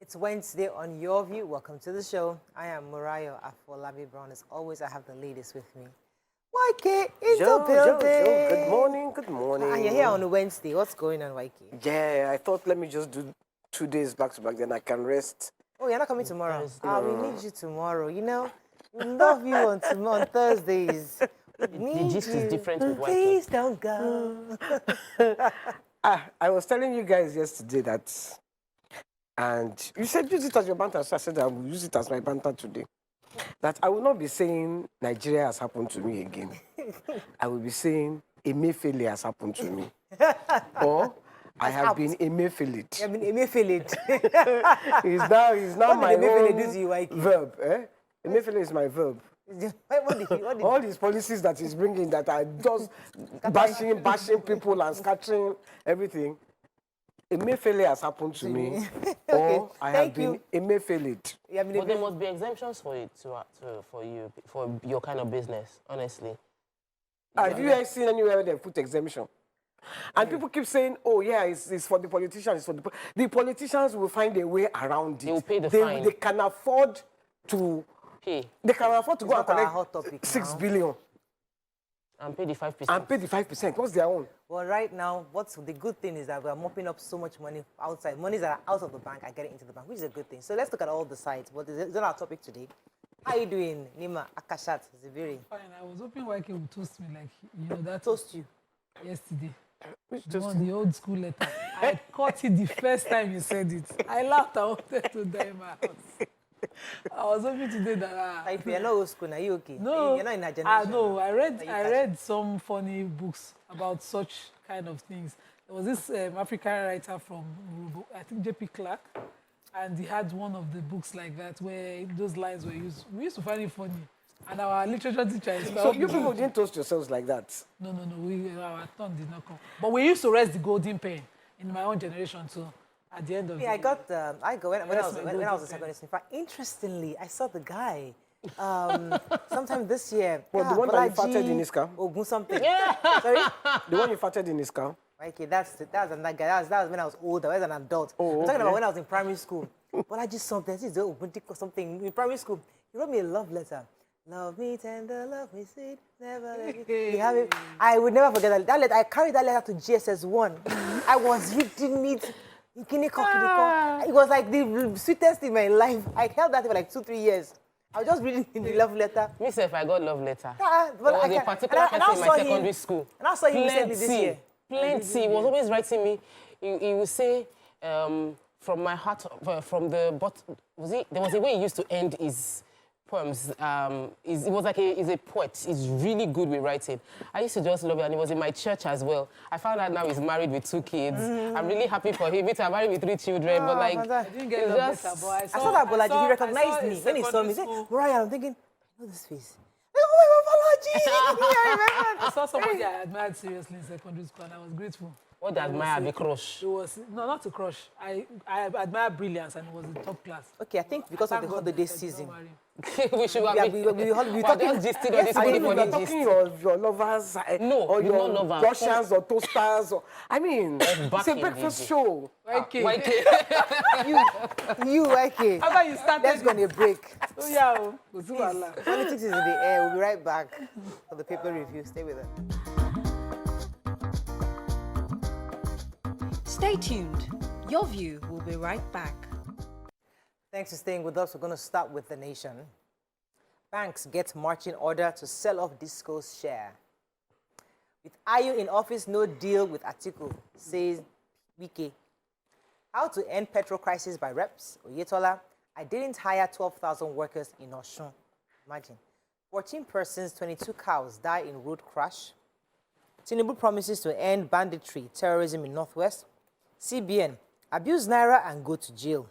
It's Wednesday on Your View. Welcome to the show. I am Murayo Afolabi Brown. As always, I have the ladies with me. YK is the building. Good morning, good morning. You're here on a Wednesday. What's going on, YK? Yeah, I thought let me just do 2 days back to back, then I can rest. Oh, you're not coming tomorrow? We need you tomorrow. You know, we love you on Thursdays. The gist is different with YK. Please don't go. I was telling you guys yesterday that, and you said use it as your banter, so I said I will use it as my banter today. That I will not be saying Nigeria has happened to me again. I will be saying Emefiele has happened to me. Or I have been Emefiele. You have been Emefiele. He's now my Emefiele do to you, YK? verb. Emefiele is my verb. What All these policies that he's bringing that are just bashing people and scattering everything. Emefiele has happened to me, or I have been Emefiele. But there must be exemptions for it for your kind of business. Honestly, Have you ever seen anywhere where they put exemption? And people keep saying, "Oh yeah, it's for the politicians." It's for the politicians will find a way around it. They will pay the fine. They can afford to pay. They can afford to go and hot collect topic 6 now. billion And pay the 5%. and pay the 5%. What's their own? Well, right now, what's the good thing is that we're mopping up so much money outside. Monies that are out of the bank are getting into the bank, which is a good thing. So let's look at all the sides. What is it? It's our topic today. How are you doing, Nima Akashat Zibiri? Fine. I was hoping YK would toast me that Toast you. yesterday. The old school letter. I caught it the first time you said it. I laughed. I wanted to die in my house. I was hoping today that. If you're not old school, are you okay? No, You're not in that generation. no. I Are you read some funny books about such kind of things. There was this African writer from, I think, J.P. Clark, and he had one of the books like that where those lines were used. We used to find it funny, and our literature teacher is. So you people didn't toast yourselves like that? No. Our turn did not come. But we used to rest the golden pen in my own generation too. At the end of Yeah, I got when I was in pen. secondary school. In fact, interestingly, I saw the guy sometime this year. Well, the one that you farted in his car? Ogun something. Sorry? The one you farted in his car? Okay, that's another guy. That was when I was older, as an adult. Oh, I'm talking okay. about when I was in primary school. But I just something. This is something in primary school. He wrote me a love letter. Love me tender, love me sweet, never let me. You have it. I would never forget that letter. I carried that letter to GSS1. I was reading it. It was like the sweetest in my life. I held that for like 2-3 years. I was just reading the love letter. Myself, I got love letter. But There was a particular person in my secondary school. And I saw him recently this year. Plenty. He was always writing me. He would say, from my heart, from the bottom. There was a way he used to end his poems. It was like he's a poet. He's really good with writing. I used to just love it, and he was in my church as well. I found out now he's married with 2 kids. I'm really happy for him. I'm married with 3 children, but like, I didn't get love letter, but I saw that, but like, he recognized me when he saw me. He said, Mariah, I'm thinking, I know this face. Oh my God, I saw somebody I admired seriously in secondary school, and I was grateful. what does Maya be crush? It was not a crush. I admire brilliance, and it was in top class. Okay, I think because of the holiday season. We should have we talking You're talking your lovers, or you're your not lovers. Russians or toasters. Or, I mean, it's a breakfast show. YK. You, YK. How about you started? Let's go on a break. Oh, yeah. Politics is in the air. We'll be right back for the paper review. Stay with us. Stay tuned. Your View will be right back. Thanks for staying with us. We're going to start with the nation. Banks get marching order to sell off Disco's share. With Ayu in office, no deal with Atiku, says Wike. How to end petrol crisis by reps, Oyetola. I didn't hire 12,000 workers in Osun. Imagine. 14 persons, 22 cows die in road crash. Tinubu promises to end banditry, terrorism in Northwest. CBN, abuse Naira and go to jail.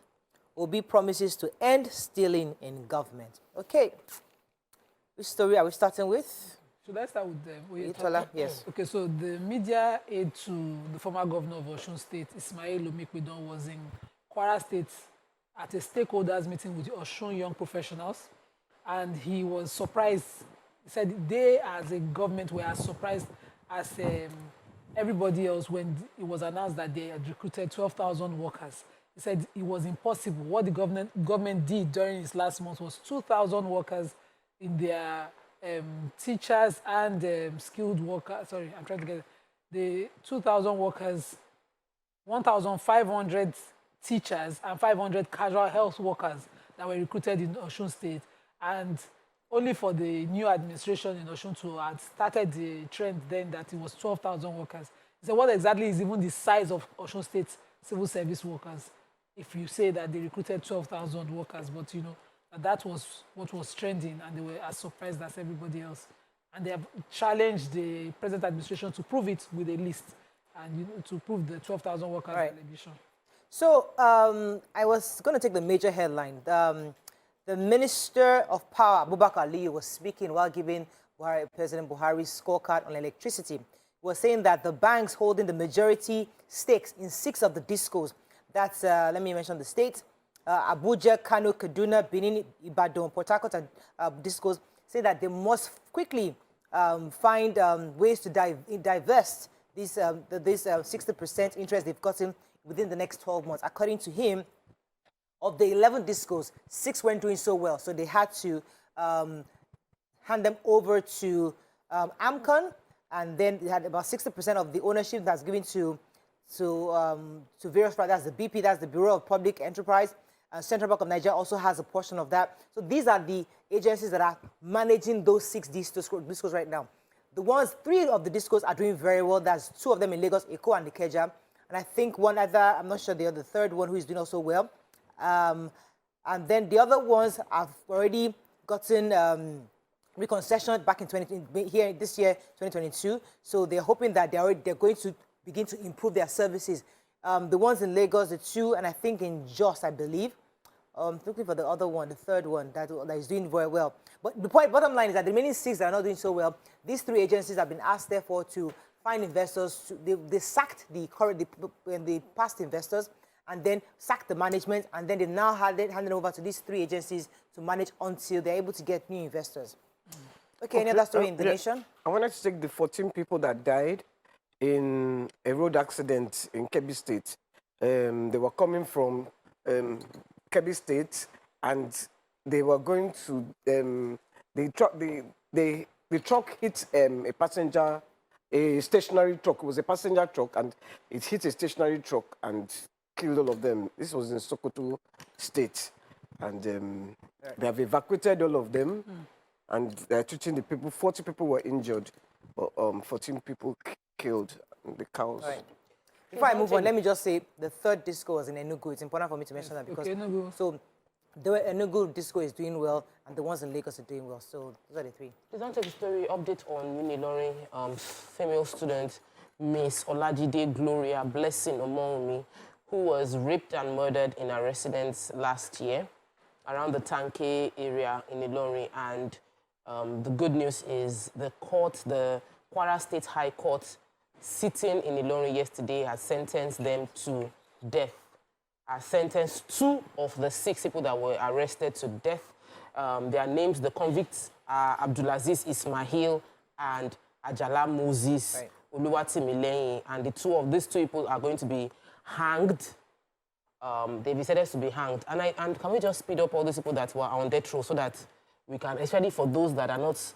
Obi promises to end stealing in government. Okay. Which story are we starting with? Should I start with Oyetola? Yes. Okay, so the media aide to the former governor of Osun State, Ismail Omikpedon, was in Kwara State at a stakeholders meeting with Osun young professionals, and he was surprised. He said they, as a government, were as surprised as everybody else when it was announced that they had recruited 12,000 workers he said it was impossible. What the government did during his last month was 2,000 workers in their teachers and skilled workers. Sorry, I'm trying to get it. The 2,000 workers, 1,500 teachers and 500 casual health workers that were recruited in Osun State. And only for the new administration in Osun to have started the trend then that it was 12,000 workers. So what exactly is even the size of Osun State civil service workers if you say that they recruited 12,000 workers, but you know, that was what was trending and they were as surprised as everybody else. And they have challenged the present administration to prove it with a list and you know, to prove the 12,000 workers allegation. So I was going to take the major headline. The Minister of Power, Abubakar Aliyu, was speaking while giving President Buhari's scorecard on electricity. He was saying that the banks holding the majority stakes in 6 of the DISCOs, that's, let me mention the states, Abuja, Kano, Kaduna, Benin, Ibadan, Port Harcourt, and DISCOs, say that they must quickly find ways to divest this 60% interest they've gotten within the next 12 months. According to him, of the 11 DISCOs, 6 weren't doing so well, so they had to hand them over to AMCON, and then they had about 60% of the ownership that's given to various parties. That's the BP, that's the Bureau of Public Enterprise. Central Bank of Nigeria also has a portion of that. So these are the agencies that are managing those 6 DISCOs right now. The ones, 3 of the DISCOs are doing very well. There's 2 of them in Lagos, Eko and Ikeja. And I think one other, I'm not sure the other, third one who is doing also well. And then the other ones have already gotten reconcession back in this year, 2022. So they're hoping that they're going to begin to improve their services. The ones in Lagos, the 2, and I think in Jos, I believe. Looking for the other one, the third one that is doing very well. But the bottom line is that the remaining 6 that are not doing so well, these 3 agencies have been asked, therefore, to find investors. They sacked the past investors and then sacked the management, and then they now handed over to these 3 agencies to manage until they're able to get new investors. Okay, any other story in the nation? I wanted to take the 14 people that died in a road accident in Kebbi State. They were coming from Kebbi State, and they were going to the truck hit a passenger, a stationary truck. It was a passenger truck, and it hit a stationary truck and killed all of them. This was in Sokoto State, and they have evacuated all of them, and they're treating the people. 40 people were injured, but 14 people killed. The cows. Right. Before I move on, let me just say the 3rd DISCO was in Enugu. It's important for me to mention that because so the Enugu DISCO is doing well, and the ones in Lagos are doing well. So those are the 3. Please don't take a story update on Unilorin female student Miss Olajide Gloria Blessing Omonwumi, who was raped and murdered in her residence last year around the Tanke area in Ilorin. And the good news is the Kwara State High Court sitting in Ilorin yesterday has sentenced them to death. Has sentenced 2 of the 6 people that were arrested to death. Their names, the convicts, are Abdulaziz Ismail and Ajala Moses Oluwatimileyin. And these 2 people are going to be hanged. They've decided to be hanged. And can we just speed up all these people that were on death row so that we can, especially for those that are not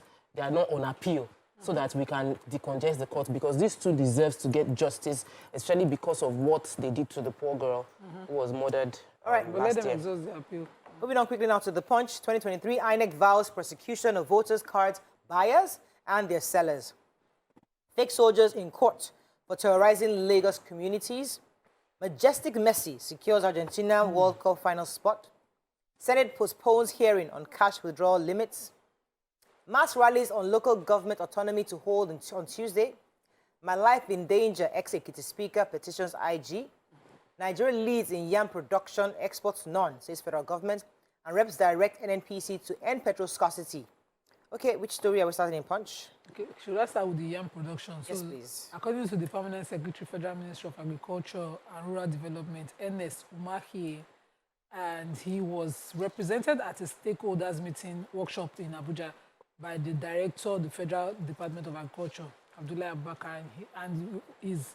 on appeal, so that we can decongest the court, because these 2 deserves to get justice, especially because of what they did to the poor girl who was murdered last year. Exhaust the appeal. Moving on quickly now to the Punch. 2023, INEC vows prosecution of voters' cards buyers and their sellers. Fake soldiers in court for terrorizing Lagos communities. Majestic Messi secures Argentina World Cup final spot. Senate postpones hearing on cash withdrawal limits. Mass rallies on local government autonomy to hold on Tuesday. My life in danger, ex-Ekiti Speaker petitions IG. Nigeria leads in yam production, exports none, says federal government. And reps direct NNPC to end petrol scarcity. Okay, which story are we starting in Punch? Okay, should I start with the yam production? Yes, please. According to the Permanent Secretary, Federal Ministry of Agriculture and Rural Development, Ernest Umahi, and he was represented at a stakeholders meeting workshop in Abuja by the director of the Federal Department of Agriculture, Abdullahi Abubakar, and his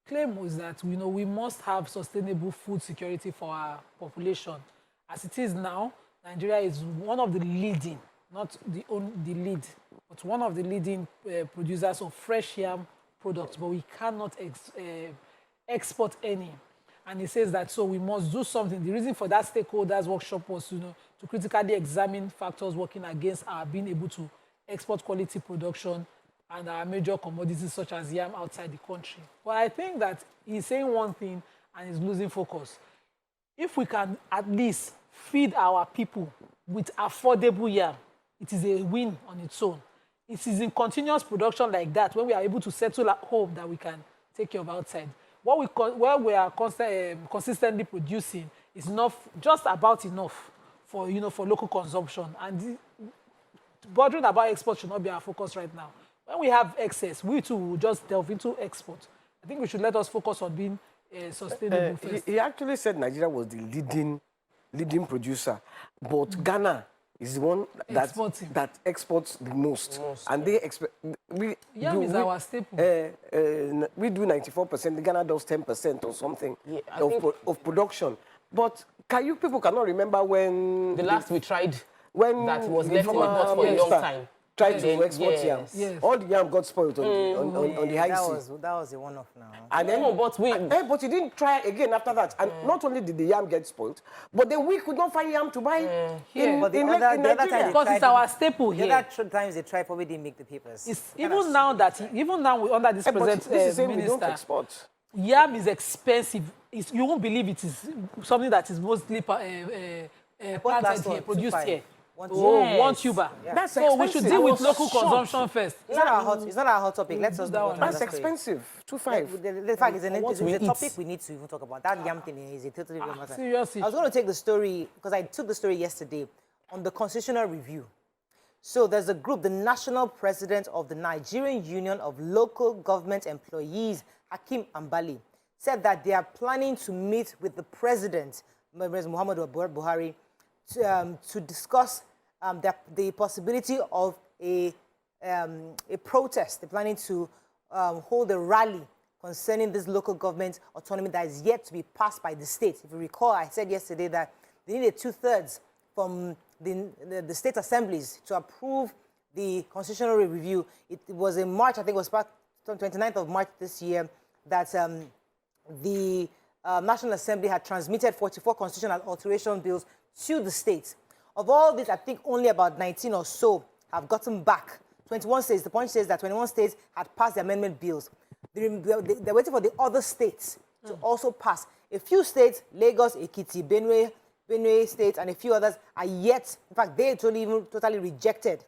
claim was that we must have sustainable food security for our population. As it is now, Nigeria is one of the leading, not the lead, but one of the leading producers of fresh yam products, but we cannot export any. And he says that so we must do something. The reason for that stakeholders workshop was to critically examine factors working against our being able to export quality production and our major commodities such as yam outside the country. But I think that he's saying one thing and he's losing focus. If we can at least feed our people with affordable yam, it is a win on its own. It is in continuous production like that when we are able to settle at home that we can take care of outside. Where we are consistently producing is just about enough for for local consumption, and bothering about export should not be our focus right now. When we have excess, we too will just delve into export. I think we should let us focus on being sustainable first. He actually said Nigeria was the leading producer, but Ghana is the one that exports the most. And they expect yam is our staple. We do 94%. Ghana does 10% or something of production. But people cannot remember when the last we tried when that was left in pot for a long time. Tried to export yam. Yes. All the yam got spoiled on the high sea. That was a one-off now. And then, but he didn't try again after that. And not only did the yam get spoiled, but then we could not find yam to buy in Nigeria. Because it's our staple here. The other times they tried, probably didn't make the papers. Even now we under this present minister, we don't export. Yam is expensive. You won't believe it is something that is mostly planted here, produced here. One tuber. Yeah. That's so expensive. we should deal with local consumption first. It's not our hot topic. Let's just move on. That's expensive. 2.5. The fact is, it's a topic we need to even talk about. That yam thing is a totally different matter. Seriously. I was going to take the story, because I took the story yesterday, on the constitutional review. So there's a group, the national president of the Nigerian Union of Local Government Employees, Hakim Ambali, said that they are planning to meet with the president, Muhammadu Buhari, to discuss the possibility of a protest. They're planning to hold a rally concerning this local government autonomy that is yet to be passed by the state. If you recall, I said yesterday that they needed 2/3 from the state assemblies to approve the constitutional review. It was in March, I think it was 29th of March this year, that the National Assembly had transmitted 44 constitutional alteration bills to the states. Of all these, I think only about 19 or so have gotten back. 21 states, the point says that 21 states had passed the amendment bills. They're waiting for the other states to also pass. A few states, Lagos, Ekiti, Benue State, and a few others are yet, in fact, they totally rejected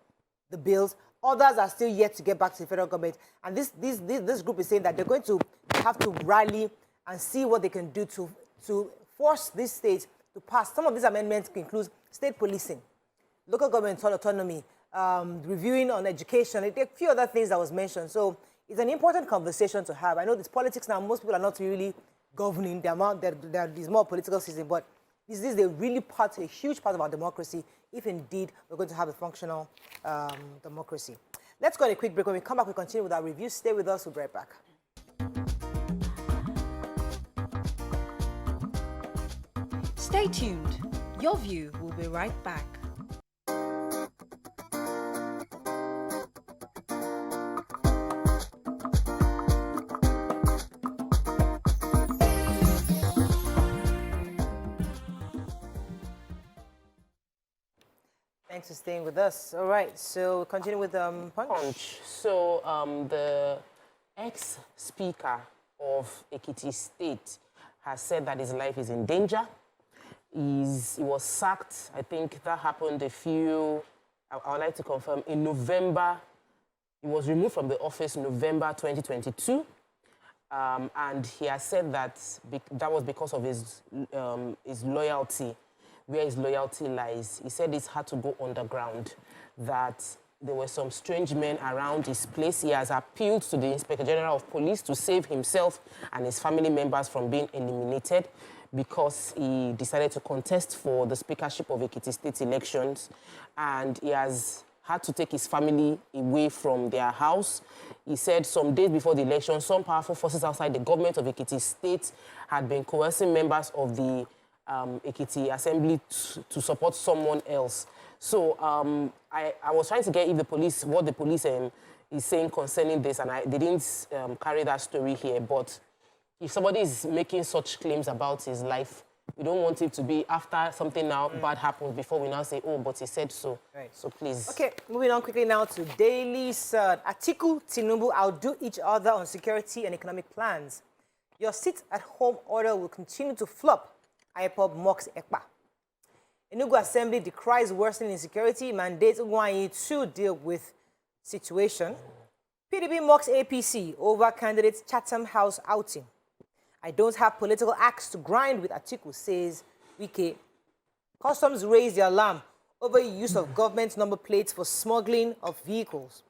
the bills. Others are still yet to get back to the federal government. And this group is saying that they're going to have to rally and see what they can do to force these states to pass. Some of these amendments include state policing, local government autonomy, reviewing on education, a few other things that was mentioned. So it's an important conversation to have. I know this politics now, most people are not really governing the amount, there is more political system, but this is a huge part of our democracy, if indeed we're going to have a functional democracy. Let's go on a quick break. When we come back, we continue with our review. Stay with us, we'll be right back. Stay tuned. Your View will be right back. Thanks for staying with us. All right, so continue with Punch. So the ex-speaker of Ekiti State has said that his life is in danger. He was sacked. I think that happened I would like to confirm, in November. He was removed from the office in November 2022. And he has said that that was because of his loyalty, where his loyalty lies. He said it's had to go underground, that there were some strange men around his place. He has appealed to the Inspector General of Police to save himself and his family members from being eliminated, because he decided to contest for the speakership of Ekiti State elections. And he has had to take his family away from their house. He said some days before the election, some powerful forces outside the government of Ekiti State had been coercing members of the Ekiti Assembly to support someone else. So I was trying to get if the police, what the police is saying concerning this, and they didn't carry that story here. But if somebody is making such claims about his life, we don't want it to be after something now bad happens before we now say, oh, but he said so. Right. So please. Okay, moving on quickly now to Dailies. Atiku, Tinubu outdo each other on security and economic plans. Your sit-at-home order will continue to flop, IPOB mocks ECPA. Enugu Assembly decries worsening insecurity, mandates Ugwanyi to deal with situation. PDP mocks APC over candidates Chatham House outing. I don't have political axe to grind with Atiku, says Wike. Customs raised the alarm over use of government number plates for smuggling of vehicles.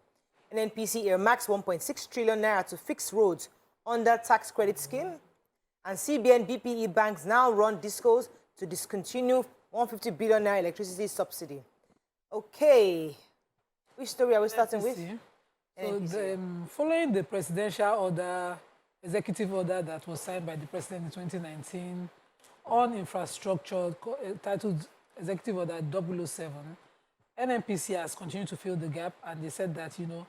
NNPC earmarks 1.6 trillion naira to fix roads under tax credit scheme. And CBN BPE banks now run discos to discontinue 150 billion naira electricity subsidy. Okay. Which story are we starting with? So following the presidential order, executive order that was signed by the president in 2019 on infrastructure titled Executive Order 007, NNPC has continued to fill the gap, and they said that, you know,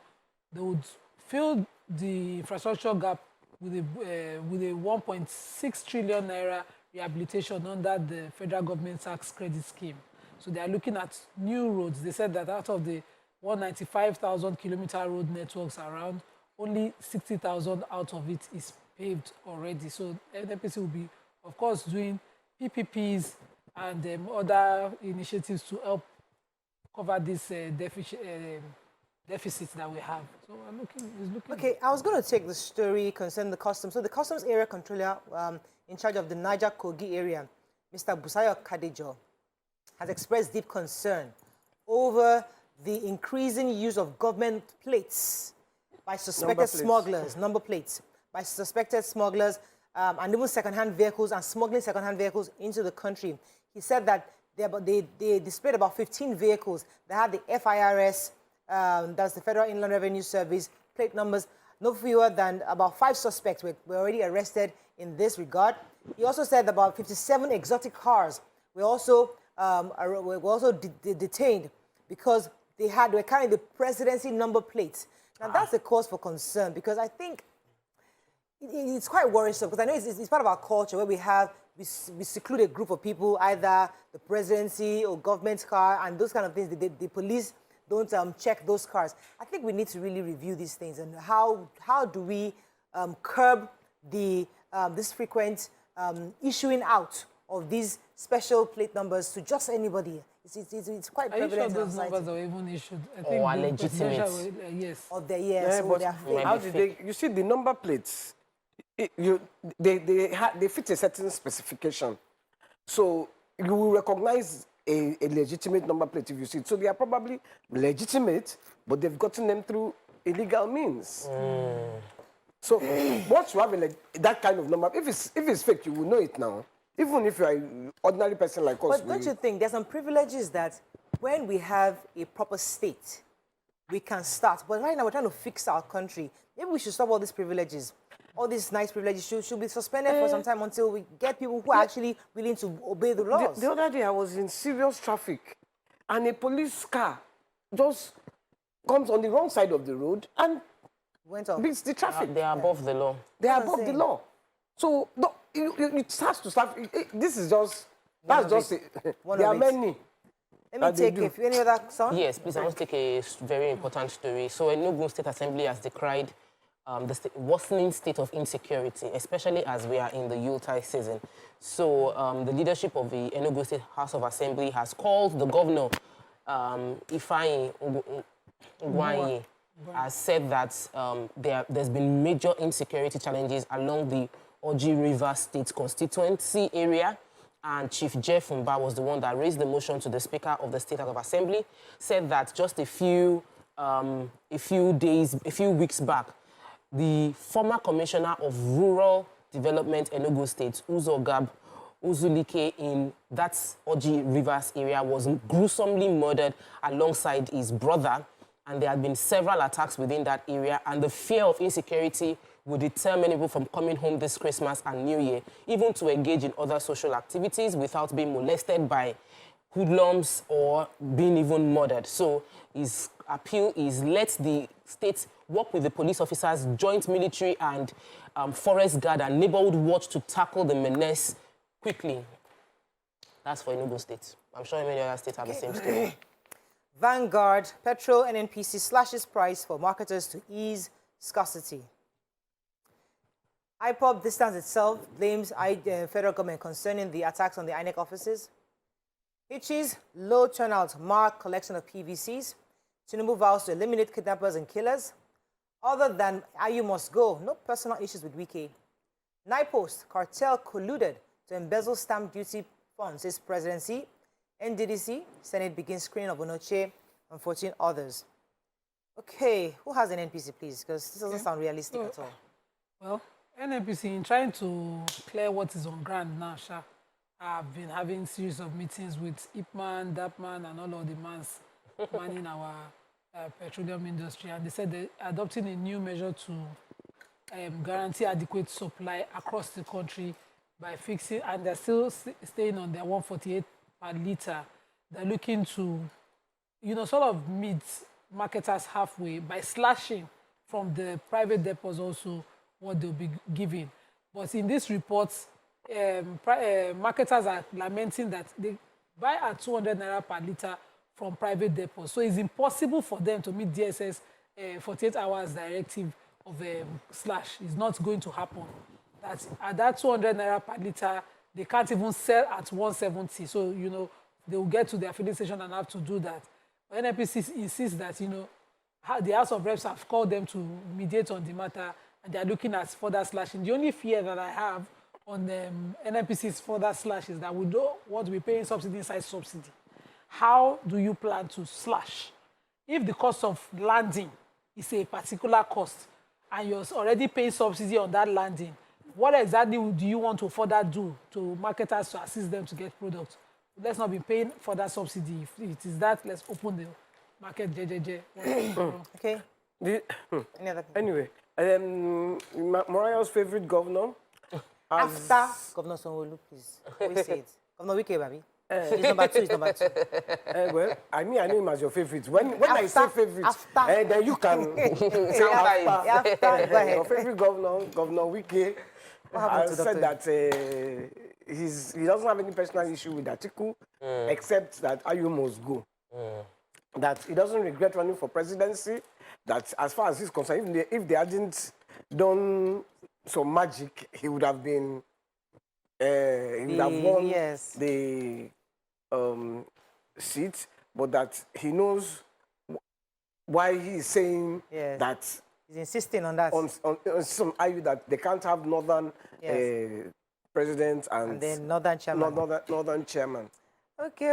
they would fill the infrastructure gap with a 1.6 trillion naira rehabilitation under the federal government tax credit scheme. So they are looking at new roads. They said that out of the 195,000 kilometer road networks around, only 60,000 out of it is paved already. So NNPC will be, of course, doing PPPs and other initiatives to help cover this deficit that we have. So I'm looking. Okay, I was going to take the story concerning the customs. So the customs area controller in charge of the Niger Kogi area, Mr. Busayo Kadejo, has expressed deep concern over the increasing use of government plates by suspected smugglers, number plates, by suspected smugglers, and even second-hand vehicles and smuggling second-hand vehicles into the country. He said that they displayed about 15 vehicles that had the FIRS, that's the Federal Inland Revenue Service, plate numbers. No fewer than about 5 suspects were already arrested in this regard. He also said about 57 exotic cars were also detained because they were carrying the presidency number plates. Now, that's a cause for concern, because I think it's quite worrisome, because I know it's part of our culture where we seclude a group of people, either the presidency or government car, and those kind of things. The police don't check those cars. I think we need to really review these things, and how do we curb this frequent issuing out of these special plate numbers to just anybody. It's quite prevalent. Are you sure those numbers are even issued? I think are legitimate. Yes. Of the years. Yeah, but how did they? You see, the number plates, they fit a certain specification, so you will recognize a legitimate number plate if you see it. So they are probably legitimate, but they've gotten them through illegal means. So once you have that kind of number, if it's fake, you will know it now. Even if you are an ordinary person like us. But don't you think there's some privileges that when we have a proper state, we can start? But right now we're trying to fix our country. Maybe we should stop all these privileges. All these nice privileges should be suspended for some time until we get people who are actually willing to obey the laws. The other day I was in serious traffic, and a police car just comes on the wrong side of the road and went off. beats the traffic. They are above the law. They are above the law. So it starts to start. This is just, that's just it. There are many. Let me take any other song? Yes, please. I want to take a very important story. So Enugu State Assembly has decried the worsening state of insecurity, especially as we are in the Yuletide season. So the leadership of the Enugu State House of Assembly has called the governor, Ifeanyi Ugwanyi, has said that there's been major insecurity challenges along the Oji River State constituency area, and Chief Jeff Mba was the one that raised the motion to the Speaker of the State House of Assembly, said that just a few weeks back, the former Commissioner of Rural Development Enugu State, Uzo Gab, Ozulike in that Oji Rivers area was gruesomely murdered alongside his brother. And there had been several attacks within that area. And the fear of insecurity would deter many people from coming home this Christmas and New Year, even to engage in other social activities without being molested by hoodlums or being even murdered. So his appeal is let the state work with the police officers, joint military and forest guard and neighborhood watch to tackle the menace quickly. That's for Enugu State. I'm sure many other states have the same story. Vanguard, petrol NNPC slashes price for marketers to ease scarcity. IPOB distance itself blames federal government concerning the attacks on the INEC offices. Hitchis, low turnout mark collection of PVCs. Tinubu vows to eliminate kidnappers and killers. Other than IU must go, no personal issues with Wike. NIPOST, cartel colluded to embezzle stamp duty funds, says presidency. NDDC, Senate begins screening of Onoche and 14 others. Okay, who has an NPC, please? Because this doesn't sound realistic at all. Well, NNPC, in trying to clear what is on ground now, I've been having series of meetings with Ipman, Dapman, and all of the mans manning our petroleum industry. And they said they're adopting a new measure to guarantee adequate supply across the country by fixing, and they're still staying on their 148 per litre. They're looking to, sort of meet marketers halfway by slashing from the private depots also what they'll be giving. But in this report, marketers are lamenting that they buy at 200 naira per litre from private depots. So it's impossible for them to meet DSS 48 hours directive of slash. It's not going to happen. That at that 200 naira per litre, they can't even sell at 170. So, they will get to their filling station and have to do that. But NNPC insists that, the House of Reps have called them to mediate on the matter, and they're looking at further slashing. The only fear that I have on NNPC's further slash is that we don't want to be paying subsidy inside subsidy. How do you plan to slash? If the cost of landing is a particular cost, and you're already paying subsidy on that landing, what exactly do you want to further do to marketers to assist them to get products? Let's not be paying for that subsidy. If it is that, let's open the market. Okay. Anyway, Mariah's favorite governor. After Governor Sanwo-Olu, please. Always say it. Governor Wike, baby. He's number two. He's number two. Well, I know him as your favorite. When I say favorite, then you can say after. Go ahead. Your favorite governor, Governor Wike, has said that he doesn't have any personal issue with Atiku, except that Ayu must go. That he doesn't regret running for presidency. That as far as he's concerned, if they hadn't done some magic, he would have been. He would have won the seat, but that he knows why he is saying that. He's insisting on that. On some argue that they can't have northern president and then northern chairman. Northern chairman. Okay,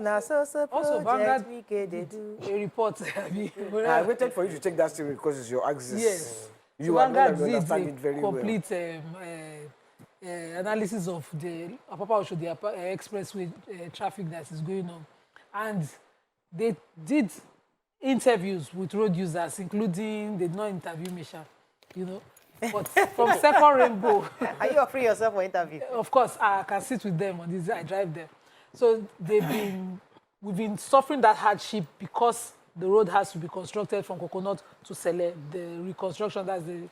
now also Vanguard they do a report. I waited for you to take that story because it's your axis. Yes. You so are going to Vanguard understand it very complete analysis of the expressway traffic that is going on. And they did interviews with road users, including, they did not interview Misha, But from Second Rainbow... Are you offering yourself for interview? Of course, I can sit with them on this, I drive them. So we've been suffering that hardship because the road has to be constructed from Coconut to Sele, the reconstruction, that's the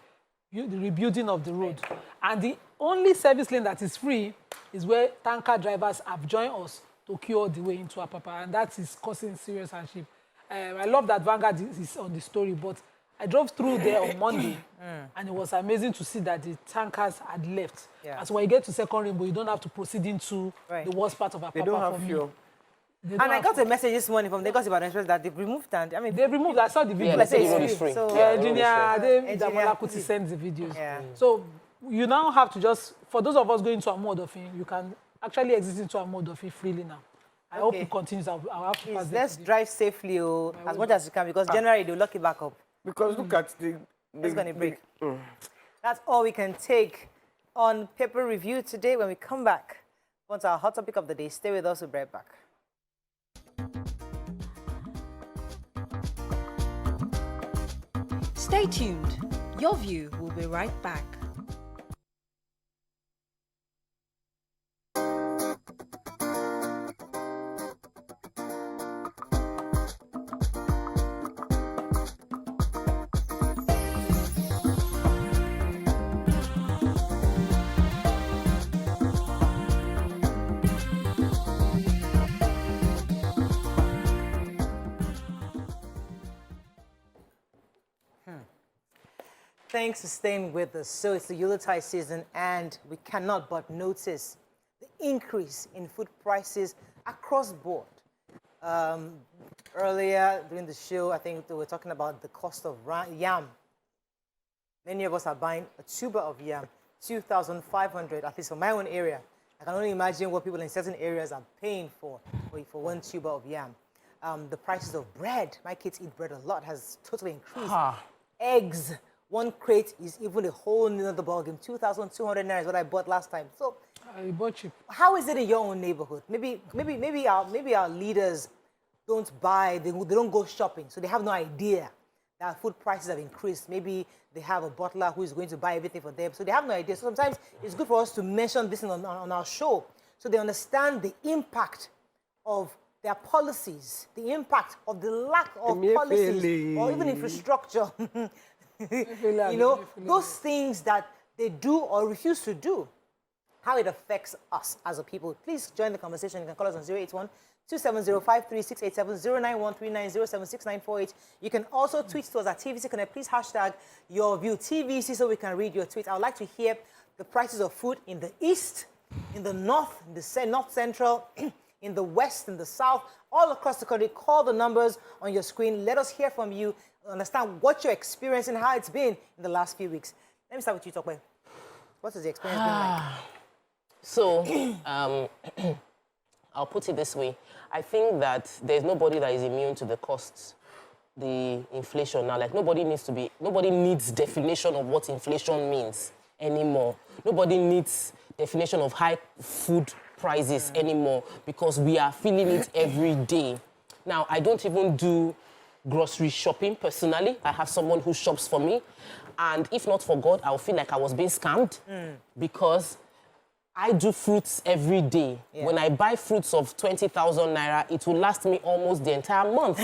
rebuilding of the road. And the only service lane that is free is where tanker drivers have joined us to cure the way into Apapa, and that is causing serious hardship. I love that Vanguard is on the story, but I drove through there on Monday, and it was amazing to see that the tankers had left. Yeah. As when you get to Second Rainbow, you don't have to proceed into the worst part of Apapa. They don't have fuel. And I got a message this morning from Lagos Ibadan Express that they've removed they've removed. I saw the video. they say it's free. So Engineer Kuti sends the videos. Yeah. So you now have to just, for those of us going to Amodofin, you can actually exit into Amodofin freely now. I hope it continues. I'll have to pass let's drive safely as much as you can, because generally they'll lock it back up. Because look at the... It's going to break. That's all we can take on Paper Review today. When we come back, On to our hot topic of the day. Stay with us. We'll be right back. Stay tuned. Your view will be right back. Thanks for staying with us. So it's the Yuletide season, and we cannot but notice the increase in food prices across board. Earlier during the show, I think they were talking about the cost of yam. Many of us are buying a tuber of yam, 2,500, at least for my own area. I can only imagine what people in certain areas are paying for one tuber of yam. The prices of bread, my kids eat bread a lot, has totally increased. Eggs, one crate is even a whole nother ballgame. 2,200 naira is what I bought last time. So, I bought cheap. how is it in your own neighborhood? Maybe our leaders don't buy, they don't go shopping, so they have no idea that food prices have increased. Maybe they have a butler who is going to buy everything for them, so they have no idea. So sometimes it's good for us to mention this on our show, so they understand the impact of their policies, the impact of the lack of policies or even infrastructure. You know, those things that they do or refuse to do, how it affects us as a people. Please join the conversation. You can call us on 081-270-53687, 09139076948. You can also tweet to us at TVC Connect. Please hashtag your view TVC so we can read your tweet. I would like to hear the prices of food in the east, in the north, in the north central, in the west, in the south, all across the country. Call the numbers on your screen. Let us hear from you. Understand what you're experiencing, how it's been in the last few weeks. Let me start with you, Tokwe. What has the experience been like? So, I'll put it this way. I think that there's nobody that is immune to the costs, the inflation now. Like, nobody needs definition of what inflation means anymore. Nobody needs definition of high food prices anymore, because we are feeling it every day. Now, I don't even do grocery shopping personally. I have someone who shops for me. And if not for God, I'll feel like I was being scammed because I do fruits every day. Yeah. When I buy fruits of 20,000 naira, it will last me almost the entire month.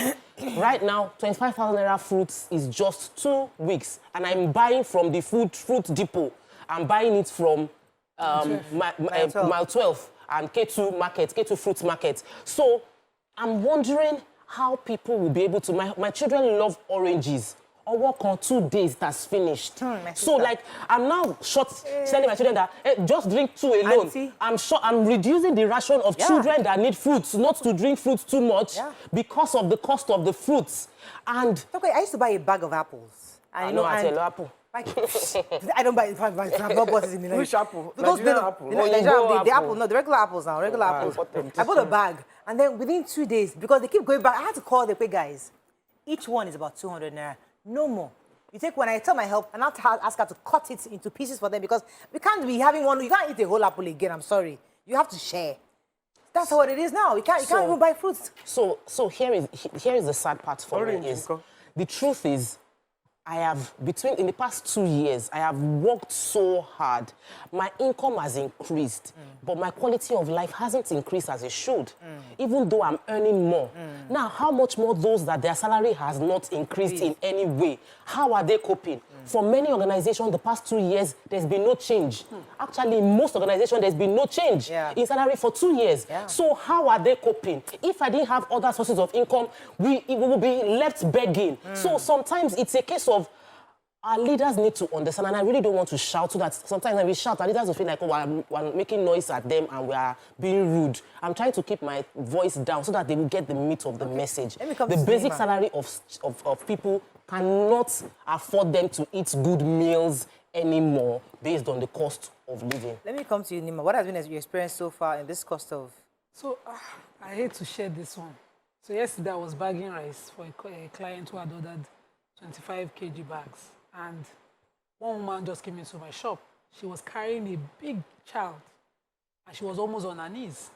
Right now, 25,000 naira fruits is just 2 weeks. And I'm buying from the fruit depot. I'm buying it from Mile 12 and K2 Fruit Market. So I'm wondering how people will be able to... My children love oranges. Or work on 2 days, that's finished. So, like, I'm now telling my children that just drink 2 alone. Auntie. I'm reducing the ration of children that need fruits, not to drink fruits too much because of the cost of the fruits. And okay, I used to buy a bag of apples. I know, I tell you, apple. I don't buy it. I've not bought it in the Which apple? Nigerian apple. The apple, no, the regular apples now, regular apples. I bought a bag, and then within 2 days, because they keep going back, I had to call the guys. Each one is about 200 naira. No more. You take, when I tell my help, and I have to ask her to cut it into pieces for them, because we can't be having one. You can't eat a whole apple again. I'm sorry. You have to share. That's what it is now. You can't even buy fruits. So here is the sad part for me is the truth is, in the past 2 years, I have worked so hard. My income has increased, but my quality of life hasn't increased as it should, even though I'm earning more. Now, how much more those that their salary has not increased in any way? How are they coping? For many organizations, the past 2 years, there's been no change. Actually, in most organizations, there's been no change in salary for 2 years. So how are they coping? If I didn't have other sources of income, we will be left begging. So sometimes it's a case of our leaders need to understand, and I really don't want to shout, so that sometimes when we shout, our leaders will feel like, oh, we're making noise at them and we are being rude. I'm trying to keep my voice down so that they will get the meat of the message. The basic salary of people cannot afford them to eat good meals anymore based on the cost of living. Let me come to you, Nima. What has been your experience so far in this cost of... So, I hate to share this one. So yesterday I was bagging rice for a client who had ordered 25 kg bags. And one woman just came into my shop. She was carrying a big child. and she was almost on her knees.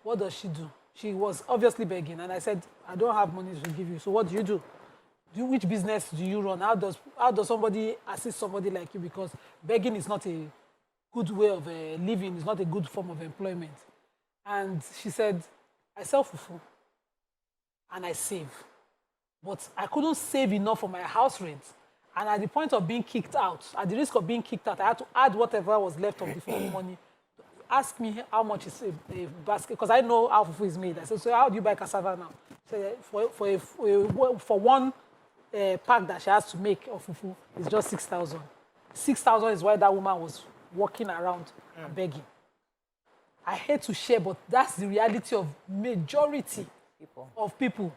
What does she do? She was obviously begging, and I said, I don't have money to give you, so what do? Which business do you run? How does somebody assist somebody like you? Because begging is not a good way of living, it's not a good form of employment. And she said, I sell fufu and I save. But I couldn't save enough for my house rent. And at the point of being kicked out, at the risk of being kicked out, I had to add whatever was left of the fufu money. Ask me how much is a basket, because I know how fufu is made. I said, so how do you buy cassava now? So for one pack that she has to make of fufu, it's just 6,000. 6,000 is why that woman was walking around and begging. I hate to share, but that's the reality of majority of people.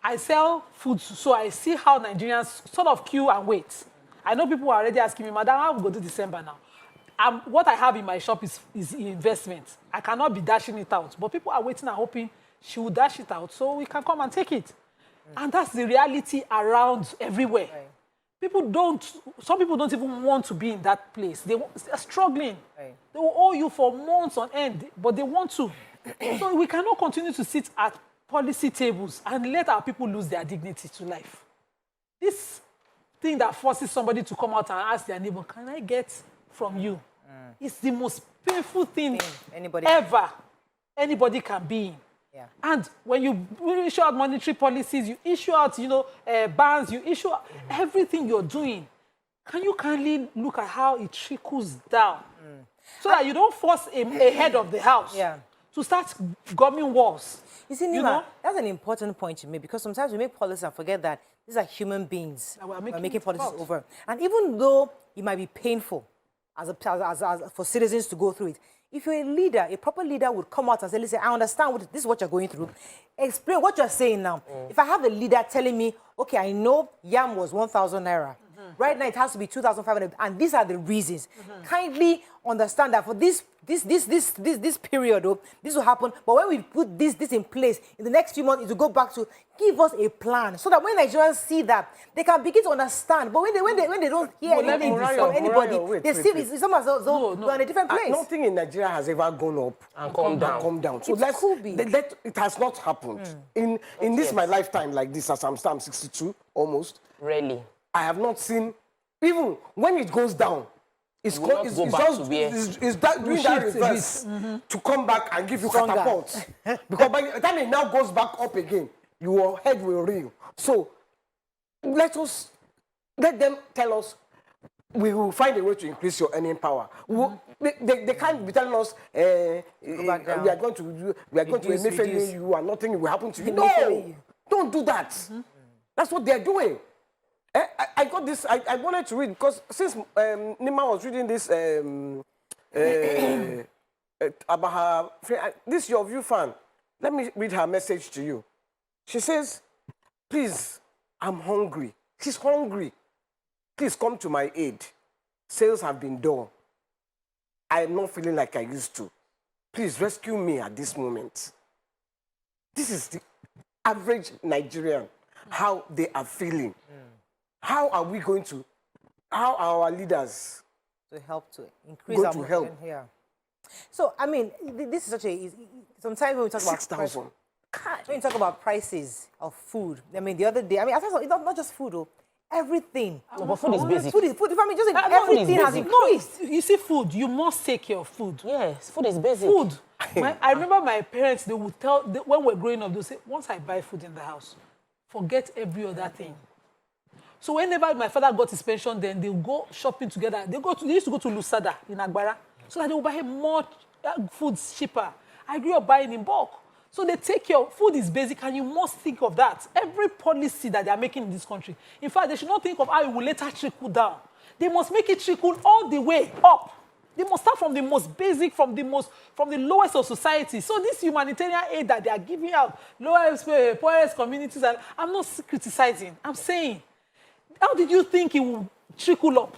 I sell food, so I see how Nigerians sort of queue and wait. I know people are already asking me, Madam, how we go to December now? What I have in my shop is investment. I cannot be dashing it out. But people are waiting and hoping she will dash it out so we can come and take it. And that's the reality around everywhere. Right. Some people don't even want to be in that place. They're struggling. Right. They will owe you for months on end, but they want to. So we cannot continue to sit at policy tables and let our people lose their dignity to life. This thing that forces somebody to come out and ask their neighbor, can I get from you? It's the most painful thing ever anybody can be in. Yeah. And when you issue out monetary policies, you issue out, bans, you issue out everything you're doing. Can you kindly look at how it trickles down? So that you don't force a head of the house to start gumming walls. You see, Nima, that's an important point you make, because sometimes we make policies and forget that these are human beings we're making policies over. And even though it might be painful for citizens to go through it, if you're a leader, a proper leader would come out and say, listen, I understand this is what you're going through. Explain what you're saying now. If I have a leader telling me, okay, I know yam was 1,000 naira. Right now it has to be 2,500, and these are the reasons. Kindly understand that for this period, this will happen. But when we put this in place, in the next few months, it will go back to give us a plan, so that when Nigerians see that, they can begin to understand. But when they don't hear anything from anybody, they see it's almost as though we're in a different place. Nothing in Nigeria has ever gone up and come down. So it has not happened in this my lifetime like this. As I'm 62 almost. Really. I have not seen, even when it goes down, it's doing that reverse to come back and give you catapult. Because by the time it now goes back up again, your head will reel. So let them tell us, we will find a way to increase your earning power. They can't be telling us we are going to reduce you and nothing will happen to you. No, don't do that. That's what they're doing. I got this. I wanted to read, because since Nima was reading this about her friend, this Your View fan. Let me read her message to you. She says, please, I'm hungry. She's hungry. Please come to my aid. Sales have been dull. I am not feeling like I used to. Please rescue me at this moment. This is the average Nigerian, how they are feeling. How are we going to, how are our leaders to help to increase our help? Yeah. So, I mean, this is such a, sometimes when we talk about 6,000. When you talk about prices of food, I mean, the other day, I mean, it's not just food, everything. No, but food is basic. Food, I mean, just everything has increased. You see, food, you must take care of food. Yes, food is basic. Food. I remember my parents, they would tell, when we're growing up, they would say, once I buy food in the house, forget every other thing. So whenever my father got his pension, then they'll go shopping together. They used to go to Lusada in Agbara, so that they will buy more food cheaper. I grew up buying in bulk. So they take care of food is basic, and you must think of that. Every policy that they are making in this country. In fact, they should not think of how it will later trickle down. They must make it trickle all the way up. They must start from the most basic, from the lowest of society. So this humanitarian aid that they are giving out, lowest, poorest communities, and I'm not criticizing. I'm saying, how did you think it will trickle up?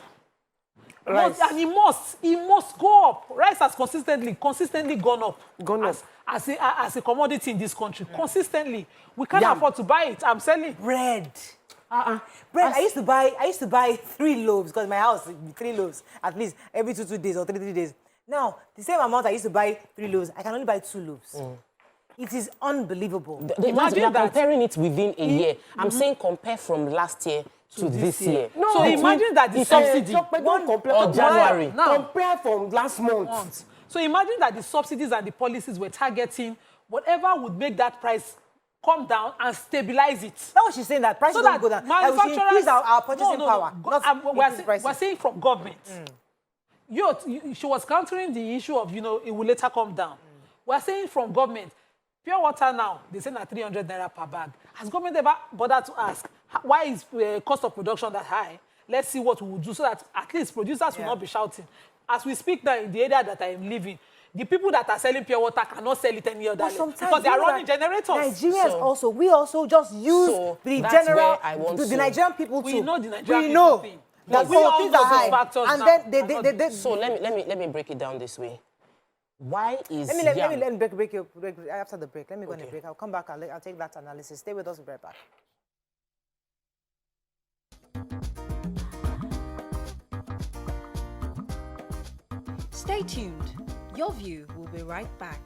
Rice. And it must go up. Rice has consistently gone up. As a commodity in this country, consistently. We can't afford to buy it. I'm selling bread. Bread. I used to buy 3 loaves, because my house 3 loaves at least every 2 days or 3 days. Now, the same amount I used to buy 3 loaves, I can only buy 2 loaves. It is unbelievable. Imagine that. comparing it within a year. I'm saying compare from last year to this year. No. So imagine that the subsidy. Don't compare or from January. Now. Compare from last month. So imagine that the subsidies and the policies were targeting whatever would make that price come down and stabilize it. That's what she's saying, that prices So don't that go down. That we should manufacturers increase our purchasing power. Not we're increase prices. we're saying from government. She was countering the issue of, it will later come down. We're saying from government, pure water now, they say that 300 naira per bag. Has government ever bothered to ask, why is cost of production that high? Let's see what we will do so that at least producers will not be shouting. As we speak now in the area that I am living, the people that are selling pure water cannot sell it any other But way sometimes because they are you know running that generators. Nigerians we also just use the that's general, where I want the to- Nigerian people We too. know the Nigerian we people know thing. that We all things know are those high, factors and now. then they So let me break it down this way. Why is let me break after the break. Let me go on a Okay. break. I'll come back. I'll take that analysis. Stay with us. We'll be right back. Stay tuned. Your view will be right back.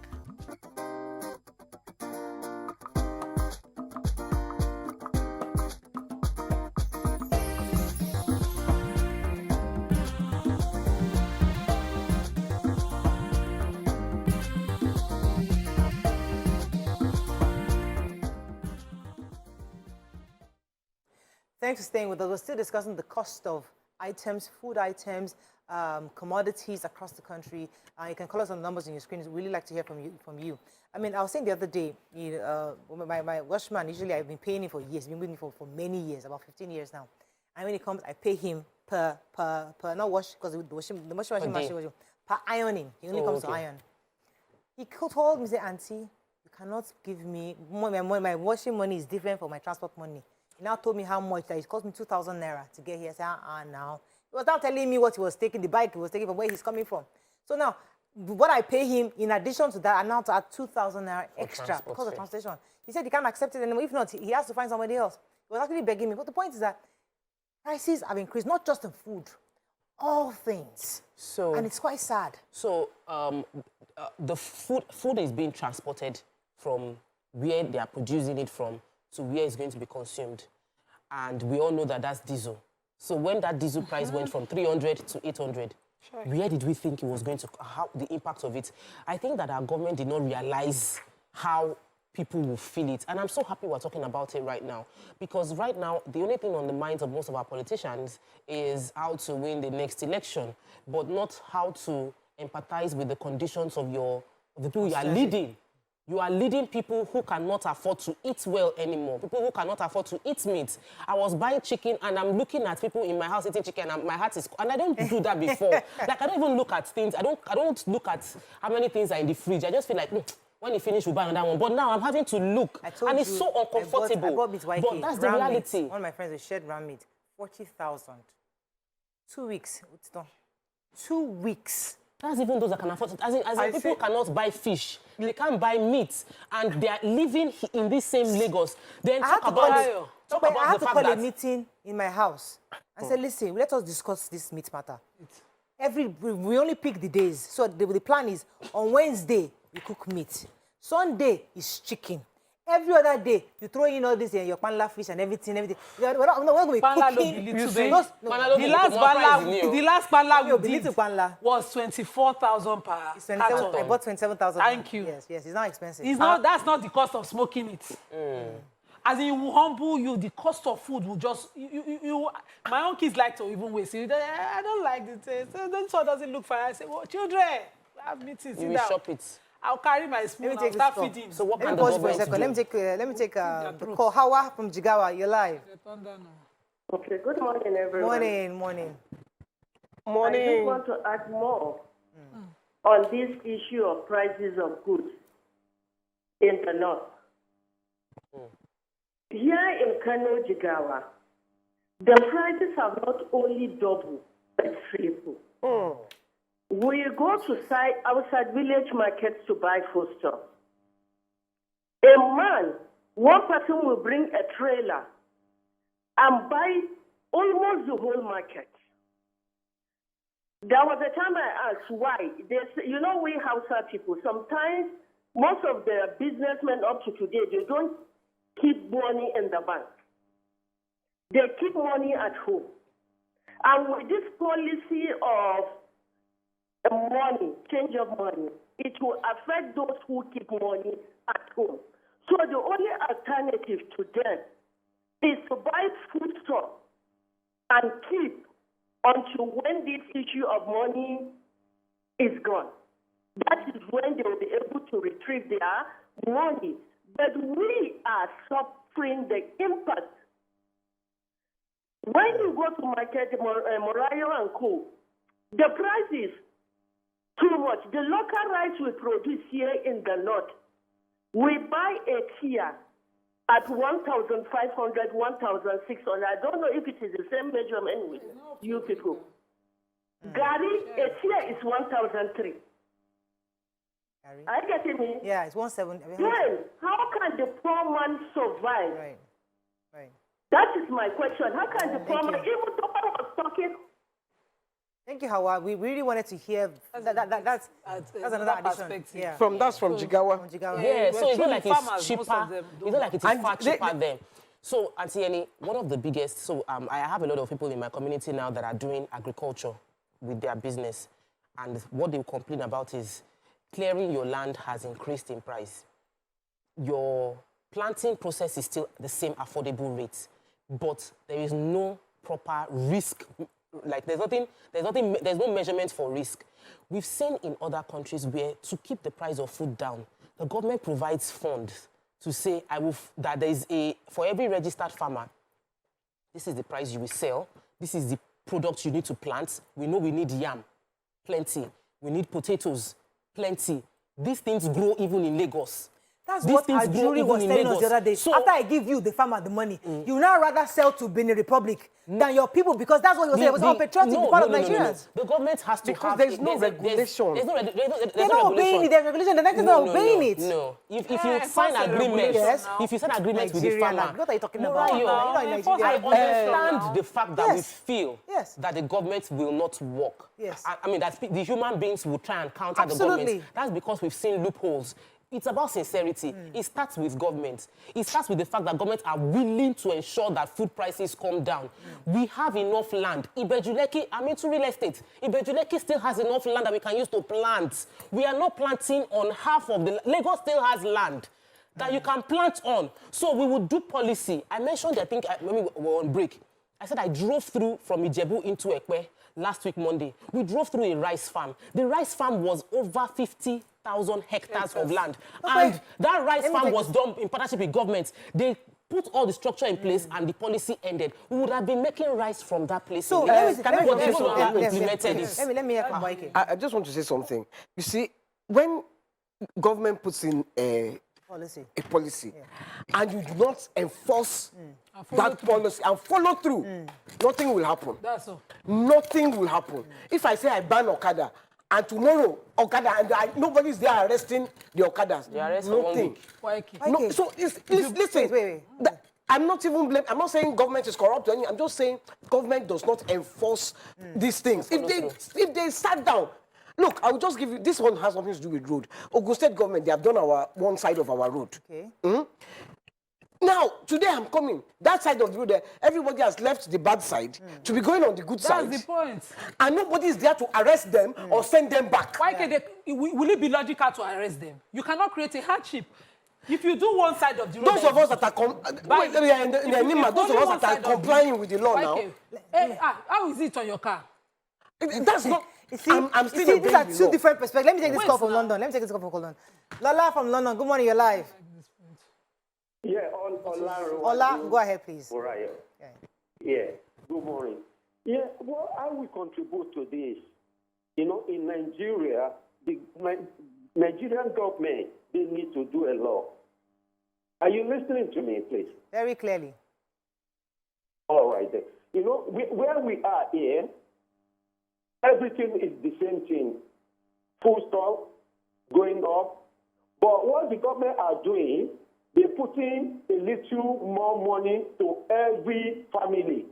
Thanks for staying with us. We're still discussing the cost of items, food items, commodities across the country. You can call us on the numbers on your screen. We'd really like to hear from you. I mean, I was saying the other day, my washman, usually I've been paying him for years, been with me for many years, about 15 years now. And when he comes, I pay him per not wash, because the washing machine, per ironing. He only comes to iron. He told me, say, Auntie, you cannot give me, my washing money is different from my transport money. He now told me how much that it cost me 2,000 naira to get here. I said, now. He was now telling me what he was taking, the bike he was taking, from where he's coming from. So now, what I pay him, in addition to that, I now to add 2,000 naira extra because of transportation. He said he can't accept it anymore. If not, he has to find somebody else. He was actually begging me. But the point is that prices have increased, not just in food, all things. So, and it's quite sad. So the food is being transported from where they are producing it from to where it's going to be consumed. And we all know that that's diesel. So when that diesel price went from 300 to 800, where did we think it was going to, how the impact of it? I think that our government did not realize how people will feel it. And I'm so happy we're talking about it right now. Because right now, the only thing on the minds of most of our politicians is how to win the next election, but not how to empathize with the conditions of the people you are leading. You are leading people who cannot afford to eat well anymore, people who cannot afford to eat meat. I was buying chicken and I'm looking at people in my house eating chicken and my heart is... And I don't do that before. Like, I don't even look at things. I don't look at how many things are in the fridge. I just feel like, when you finish, we'll buy another one. But now I'm having to look. And it's so uncomfortable. I bought meat YK, but that's the reality. One of my friends, they shared ram meat, 40,000. 2 weeks, it's done. 2 weeks. That's even those that can afford it. As in people cannot buy fish. They can't buy meat. And they are living in this same Lagos. Then talk about I had to call a meeting in my house. I said, listen, let us discuss this meat matter. We only pick the days. So the plan is, on Wednesday, we cook meat. Sunday is chicken. Every other day, you throw in all this, your panla fish and everything. We're not going to be cooking. The last panla we did panla was 24,000 per carton. I bought 27,000. Thank you. Yes, it's not expensive. That's not the cost of smoking it. As in, it will humble you. The cost of food will just... my own kids like to even waste. I don't like the taste. This one doesn't look fine. I say, well, children, have meeting. You will shop it. I'll carry my spoon and start feeding. So what Let can me the pause for a government second. do? Let me take the call. Hawa from Jigawa, you're live. Okay, good morning, everyone. Morning. I just want to add more on this issue of prices of goods in the north. Here in Kano, Jigawa, the prices have not only doubled, but tripled. We go to outside village markets to buy foodstuff. One person will bring a trailer and buy almost the whole market. There was a time I asked why. You know, we Hausa people, sometimes most of the businessmen up to today, they don't keep money in the bank. They keep money at home. And with this policy of money, change of money, it will affect those who keep money at home. So the only alternative to them is to buy foodstuff and keep until when this issue of money is gone. That is when they will be able to retrieve their money. But we are suffering the impact. When you go to market, Morayo and Co., the price is too much. The local rice we produce here in the north, we buy a tier at 1,500, 1,600. I don't know if it is the same measurement with you people. Gari, a tier is 1,003. Are you getting me? Yeah, it's 170. Then, how can the poor man survive? Right, right. That is my question. How can the poor man, even though I was talking... Thank you, Hawa. We really wanted to hear that's another addition. Yeah. That's from Jigawa. From Jigawa. Yeah, so it's not like farmers, it's cheaper. most of them It's not like it is far they- cheaper there. So, Auntie Annie, one of the biggest, I have a lot of people in my community now that are doing agriculture with their business. And what they complain about is clearing your land has increased in price. Your planting process is still the same affordable rate, but there is no proper risk. Like there's no measurement for risk. We've seen in other countries where to keep the price of food down, the government provides funds to say that there is for every registered farmer, this is the price you will sell, this is the product you need to plant. We know we need yam, plenty. We need potatoes, plenty. These things grow even in Lagos. That's These what things our grow jury was even in telling us the Lagos. other day. So- After I give you, the farmer, the money, you now rather sell to Benin Republic than your people, because that's what you were saying. It was all patriotic, the part of Nigerians. The government has to Because have... there's no regulation. There's no They're not obeying it. There's regulation. The next is not obeying it. No. If you Enforce sign the agreements, regulations now. if you sign agreements with the Nigeria, farmer, like, what are you talking about? Morayo, You're not in Enforce Nigeria. I understand the fact that we Yes. feel Yes. that the government will not work. Yes. I mean, that the human beings will try and counter the Absolutely. government. That's because we've seen loopholes. It's about sincerity. It starts with government. It starts with the fact that governments are willing to ensure that food prices come down. We have enough land. Ibejuleki, I'm into real estate. Ibejuleki still has enough land that we can use to plant. We are not planting on half of the... Lagos still has land that you can plant on. So we will do policy. I mentioned, I think, when we were on break, I said I drove through from Ijebu into Ekpe last week, Monday. We drove through a rice farm. The rice farm was over 50,000 hectares of land. And that rice farm was done in partnership with government. They put all the structure in place and the policy ended. We would have been making rice from that place. So let let me hear from Waike. I just want to say something. You see, when government puts in a policy and you do not enforce that policy and follow through, nothing will happen. That's all. Nothing will happen. If I say I ban Okada, and tomorrow Okada and nobody is there arresting the Okadas, They arrest for 1 nothing. week. No, so listen. Wait. I'm not even blaming. I'm not saying government is corrupt or anything. I'm just saying government does not enforce these things. If they sat down, look, I will just give you. This one has something to do with road. Ogun State government, they have done one side of our road. Okay. Now, today I'm coming. That side of the road, everybody has left the bad side to be going on the good side. That's the point. And nobody is there to arrest them or send them back. Why can will it be logical to arrest them? You cannot create a hardship. If you do one side of the road... Those of us that are those of us that are complying with the law now. Hey, how is it on your car? That's not... I'm still see, these are obeying the two law. different perspectives. Let me take this Wait call from now. London. Let me take this call from London. Lola from London. Good morning. You're live. Yeah, Ola, go ahead, please. Orion. Yeah. Good morning. Yeah, well, I will contribute to this. You know, in Nigeria, the Nigerian government, they need to do a law. Are you listening to me, please? Very clearly. All right, then. You know, where we are here, everything is the same thing. Full stop, going up. But what the government are doing, they're putting a little more money to every family.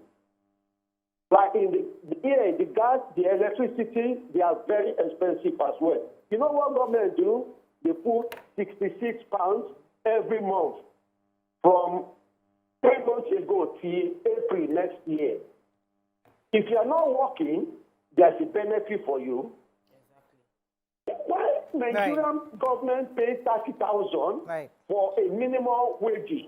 Like the gas, the electricity, they are very expensive as well. You know what government do? They put 66 pounds every month from 3 months ago till April next year. If you are not working, there's a benefit for you. Why Nigerian government pays 30,000 for a minimum wages?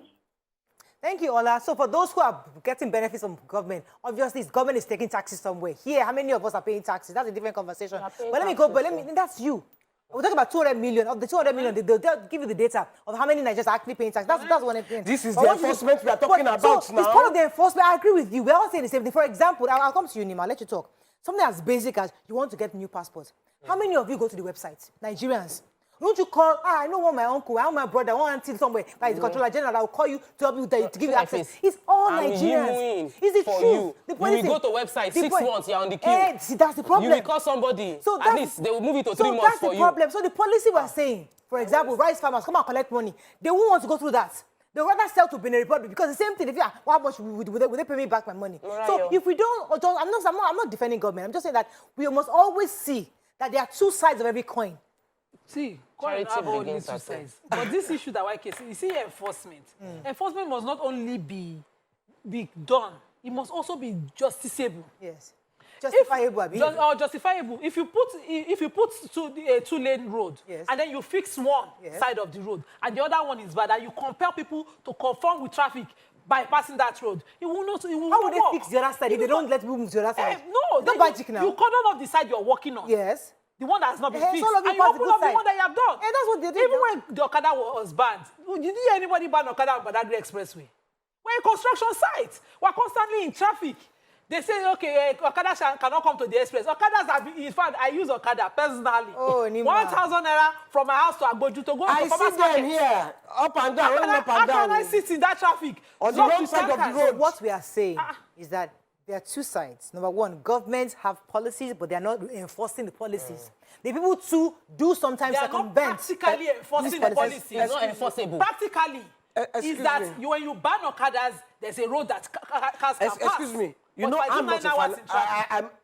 Thank you, Ola. So for those who are getting benefits from government, obviously government is taking taxes somewhere. Here, how many of us are paying taxes? That's a different conversation. That's you. We're talking about 200 million. Of the 200 million, they'll give you the data of how many Nigerians are actually paying tax. That's one thing. This is the enforcement we are talking about now. It's part of the enforcement. I agree with you. We're all saying the same thing. For example, I'll come to you, Nima. I'll let you talk. Something as basic as you want to get new passports. How many of you go to the website? Nigerians. Don't you call, I know one my uncle, I want my brother, I want auntie somewhere. Like the controller general, I will call you to help you to give you access. It's all Nigerians. Is it true? The police, you will go to website 6 months, you're on the queue. See, that's the problem. You will call somebody. So at least they will move it to 3 months for you. So that's the problem. So the policy was saying, for example, rice farmers come and collect money. They won't want to go through that. They rather sell to Benin Republic because the same thing. If you how much would they pay me back my money? So if we don't, I'm not defending government. I'm just saying that we must always see that there are two sides of every coin. See, coin have only two sides. But this issue that YK, you see enforcement. Enforcement must not only be done, it must also be justiciable. Yes. Justifiable. Justifiable. If you put a 2-lane road, and then you fix one side of the road, and the other one is bad, and you compel people to conform with traffic by passing that road, it will not. How would they fix the other side if they don't let people move to the other side? No, don't magic now. You cordon off the side you're walking on. Yes. The one that has not been fixed. And you open up the one that you have done. And that's what they do. Even when the Okada was banned, did you hear anybody ban Okada on Badagry Expressway? We're a construction site. We're constantly in traffic. They say, okay, Okada cannot come to the express. Okadas have been, in fact, I use Okada personally. Oh, 1,000 naira from my house to Agboju to go to farmer's market. Here, up and down, running up and down. How can I sit in that traffic? On the wrong side of the road. So what we are saying is that there are two sides. Number one, governments have policies, but they are not enforcing the policies. The people too do sometimes circumvent. They are not practically enforcing the policies. It's not enforceable. Practically. Is that when you ban Okadas, there's a road that cars can pass. Excuse me. You know, I'm not a fan.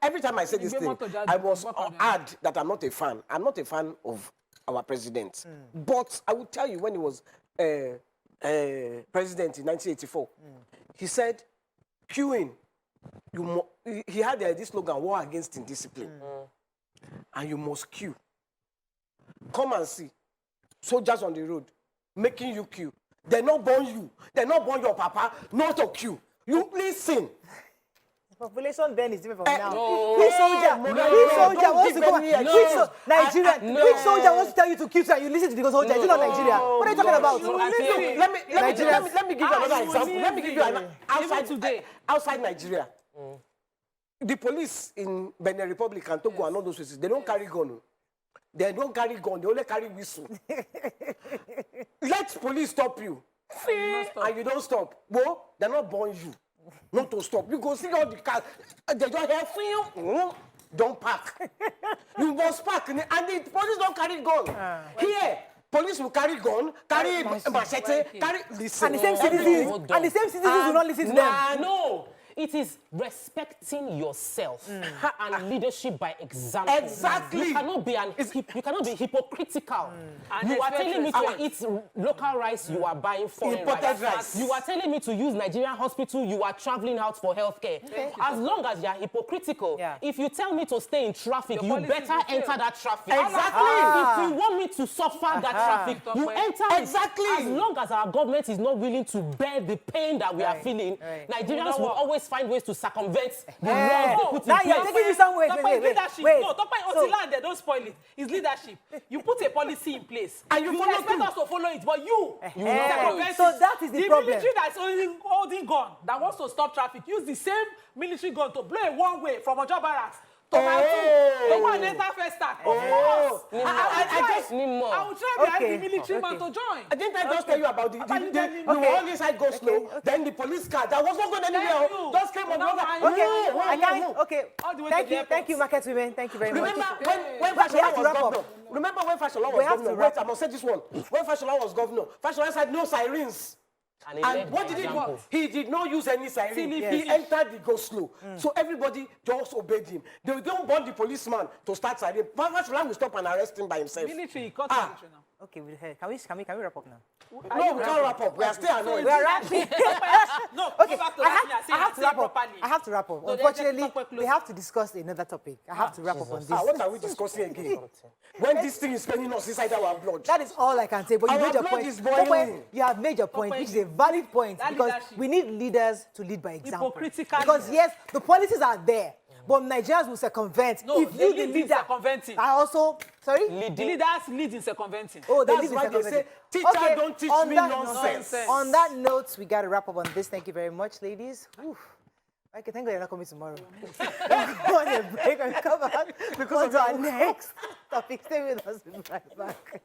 Every time I say this thing, I must add that I'm not a fan. I'm not a fan of our president. But I will tell you, when he was president in 1984, he said, queuing, he had this slogan, war against indiscipline. And you must queue. Come and see. Soldiers on the road, making you queue. They not born you. They not born your papa, not to queue. You listen. Population then is different from now. Which soldier wants to go? Which soldier wants to tell you to queue and you listen to the soldier? Is it not Nigeria? What are you talking about? Let me give you another example. Let me give you an outside Nigeria. The police in Benin Republic and Togo and all those places, they don't carry gun. They don't carry gun, they only carry whistle. Let police stop you. And you don't stop. Well, they're not born you. Not to stop. You go see all the cars. They don't hear you. Don't park. You must park. And the police don't carry gun. Here, police will carry gun, carry machete, carry... Listen. And the same citizens will not listen to them. No. It is respecting yourself and leadership by example. Exactly. You cannot be hypocritical. You are telling me to eat local rice, you are buying foreign rice. You are telling me to use Nigerian hospital, you are traveling out for healthcare. As long as you are hypocritical, if you tell me to stay in traffic, you better enter that traffic. Exactly. If you want me to suffer that traffic, you enter exactly. As long as our government is not willing to bear the pain that we are feeling, Nigerians will always find ways to circumvent the laws they put in place. Now you're taking me somewhere. Wait. No, until land there, don't spoil it. It's leadership. You put a policy in place. And you expect us to follow it, but you circumvent it. So that is the problem. The military that's holding gun, that wants to stop traffic, use the same military gun to blow a one-way from Ojo Barracks to my two. The one enter first start. I will try behind the military man to join. I didn't just tell you about the you all inside go slow, then the police car that was not going anywhere. Just came on the other. Thank you, market women. Thank you very much. Remember when Fashola was governor? Wait, I must say this one. When Fashola was governor, Fashola said no sirens. And he led And what by did he do? example. He did not use any siren. He entered the go slow. So everybody just obeyed him. They don't want the policeman to start siren. Perhaps will stop and arrest him by himself. Military, cut military now. Okay, can we wrap up now? No, we can't wrap up. We are still annoyed. We are wrapping. No, Okay, go back to I that thing have to wrap up. properly. I have to wrap up. No, Unfortunately, let's talk we have to discuss another topic. I have to wrap up on this. What are we discussing again? When this thing is spending us inside our blood. That is all I can say. But you Our made your blood point. is boiling. You have made your point, Papa, which is a valid point, that because leadership. we need leaders to lead by example. Hypocritical Because leaders. yes, the policies are there, but Nigerians will circumvent. No, if they you, the lead in leader, circumventing. are also sorry. The leaders lead in circumventing. Oh, they That's lead in why they say, circumventing. teacher, don't teach on me that nonsense. note- On that note, we got to wrap up on this. Thank you very much, ladies. Whew. Okay, thank God you're not coming tomorrow. We'll go on a break and come back because of our next topic. Stay with us. We'll be right back.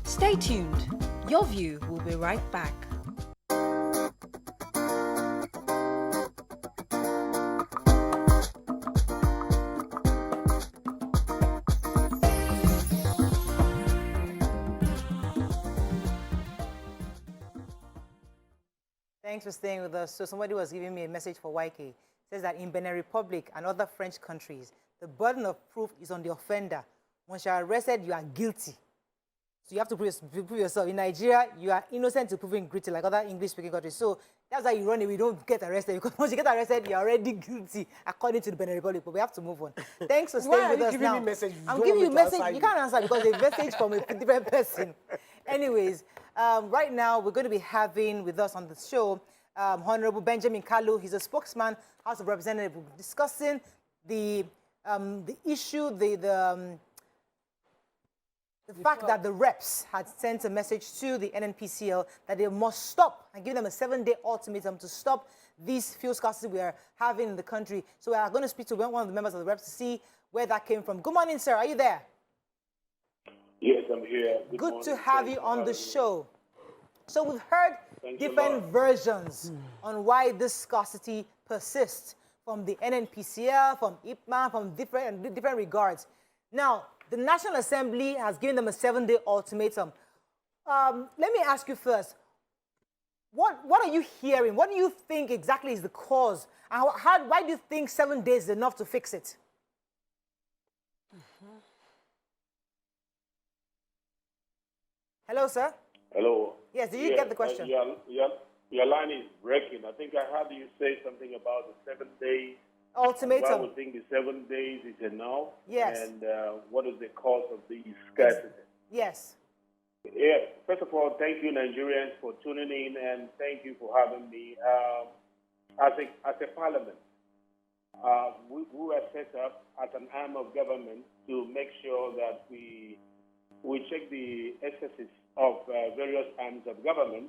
Stay tuned. Your View will be right back. Thanks for staying with us. So somebody was giving me a message for YK. It says that in Benin Republic and other French countries, the burden of proof is on the offender. Once you are arrested, you are guilty. So you have to prove yourself. In Nigeria, you are innocent to proving guilty, like other English-speaking countries. So that's why you run away. You don't get arrested, because once you get arrested, you're already guilty, according to the Benin Republic. But we have to move on. Thanks for Why staying are with you us giving now. me message? I'm You giving you don't a want me to message. answer You you. can't answer because a message from a different person. Anyways, right now we're going to be having with us on the show Honorable Benjamin Kalu. He's a spokesman, House of Representatives, discussing the issue, the fact that the reps had sent a message to the NNPCL that they must stop and give them a 7-day ultimatum to stop these fuel scarcity we are having in the country. So we are going to speak to one of the members of the reps to see where that came from. Good morning, sir. Are you there? Yes, I'm here. Good to have you on the show. So we've heard different versions on why this scarcity persists from the NNPCL, from IPMA, from different regards. Now, the National Assembly has given them a 7-day ultimatum. Let me ask you first, what are you hearing? What do you think exactly is the cause? And why do you think 7 days is enough to fix it? Hello, sir? Hello. Yes, did you get the question? Your line is breaking. I think I heard you say something about the 7 days. Why Ultimatum. would think the 7 days is enough? Yes. And what is the cause of the scarcity? Yes. Yeah. First of all, thank you, Nigerians, for tuning in, and thank you for having me. As a parliament, we were set up as an arm of government to make sure that we check the excesses of various arms of government,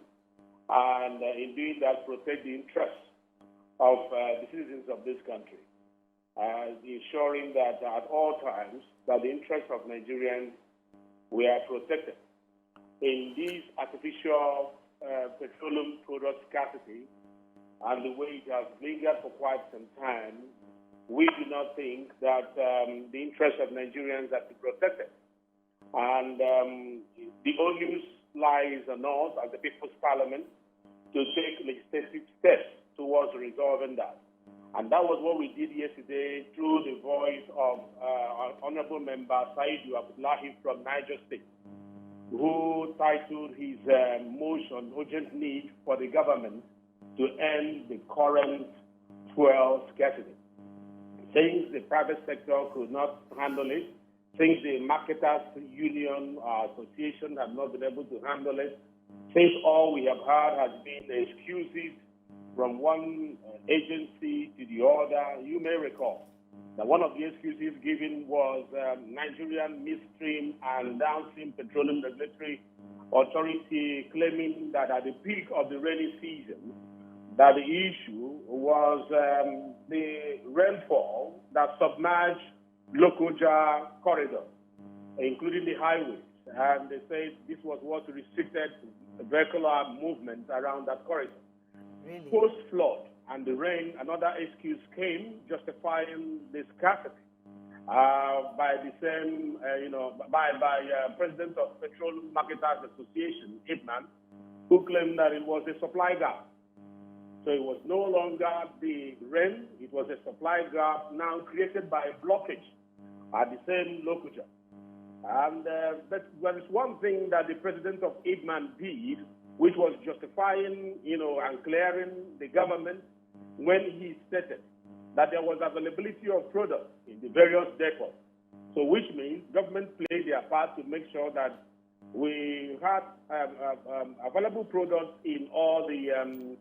and in doing that, protect the interests of the citizens of this country, ensuring that at all times that the interests of Nigerians were protected. In this artificial petroleum product scarcity and the way it has lingered for quite some time, we do not think that the interests of Nigerians are to be protected. And the onus lies on us as the People's Parliament to take legislative steps towards resolving that. And that was what we did yesterday through the voice of our Honorable Member Saidu Abdullahi from Niger State, who titled his motion, Urgent Need for the Government to End the Current Fuel Scarcity. Since the private sector could not handle it, since the Marketers Union Association have not been able to handle it, since all we have heard has been excuses from one agency to the other, you may recall that one of the excuses given was Nigerian Midstream and Downstream Petroleum Regulatory Authority claiming that at the peak of the rainy season, that the issue was the rainfall that submerged Lokoja corridor, including the highways. And they said this was what restricted vehicular movement around that corridor. Really? Post-flood and the rain, another excuse came justifying the scarcity. by the same, by President of Petrol Marketers Association, IPMAN, who claimed that it was a supply gap. So it was no longer the rain, it was a supply gap now created by a blockage at the same locature. And but there is one thing that the president of IPMAN did, which was justifying, and clearing the government when he stated that there was availability of products in the various depots. So which means government played their part to make sure that we had available products in all the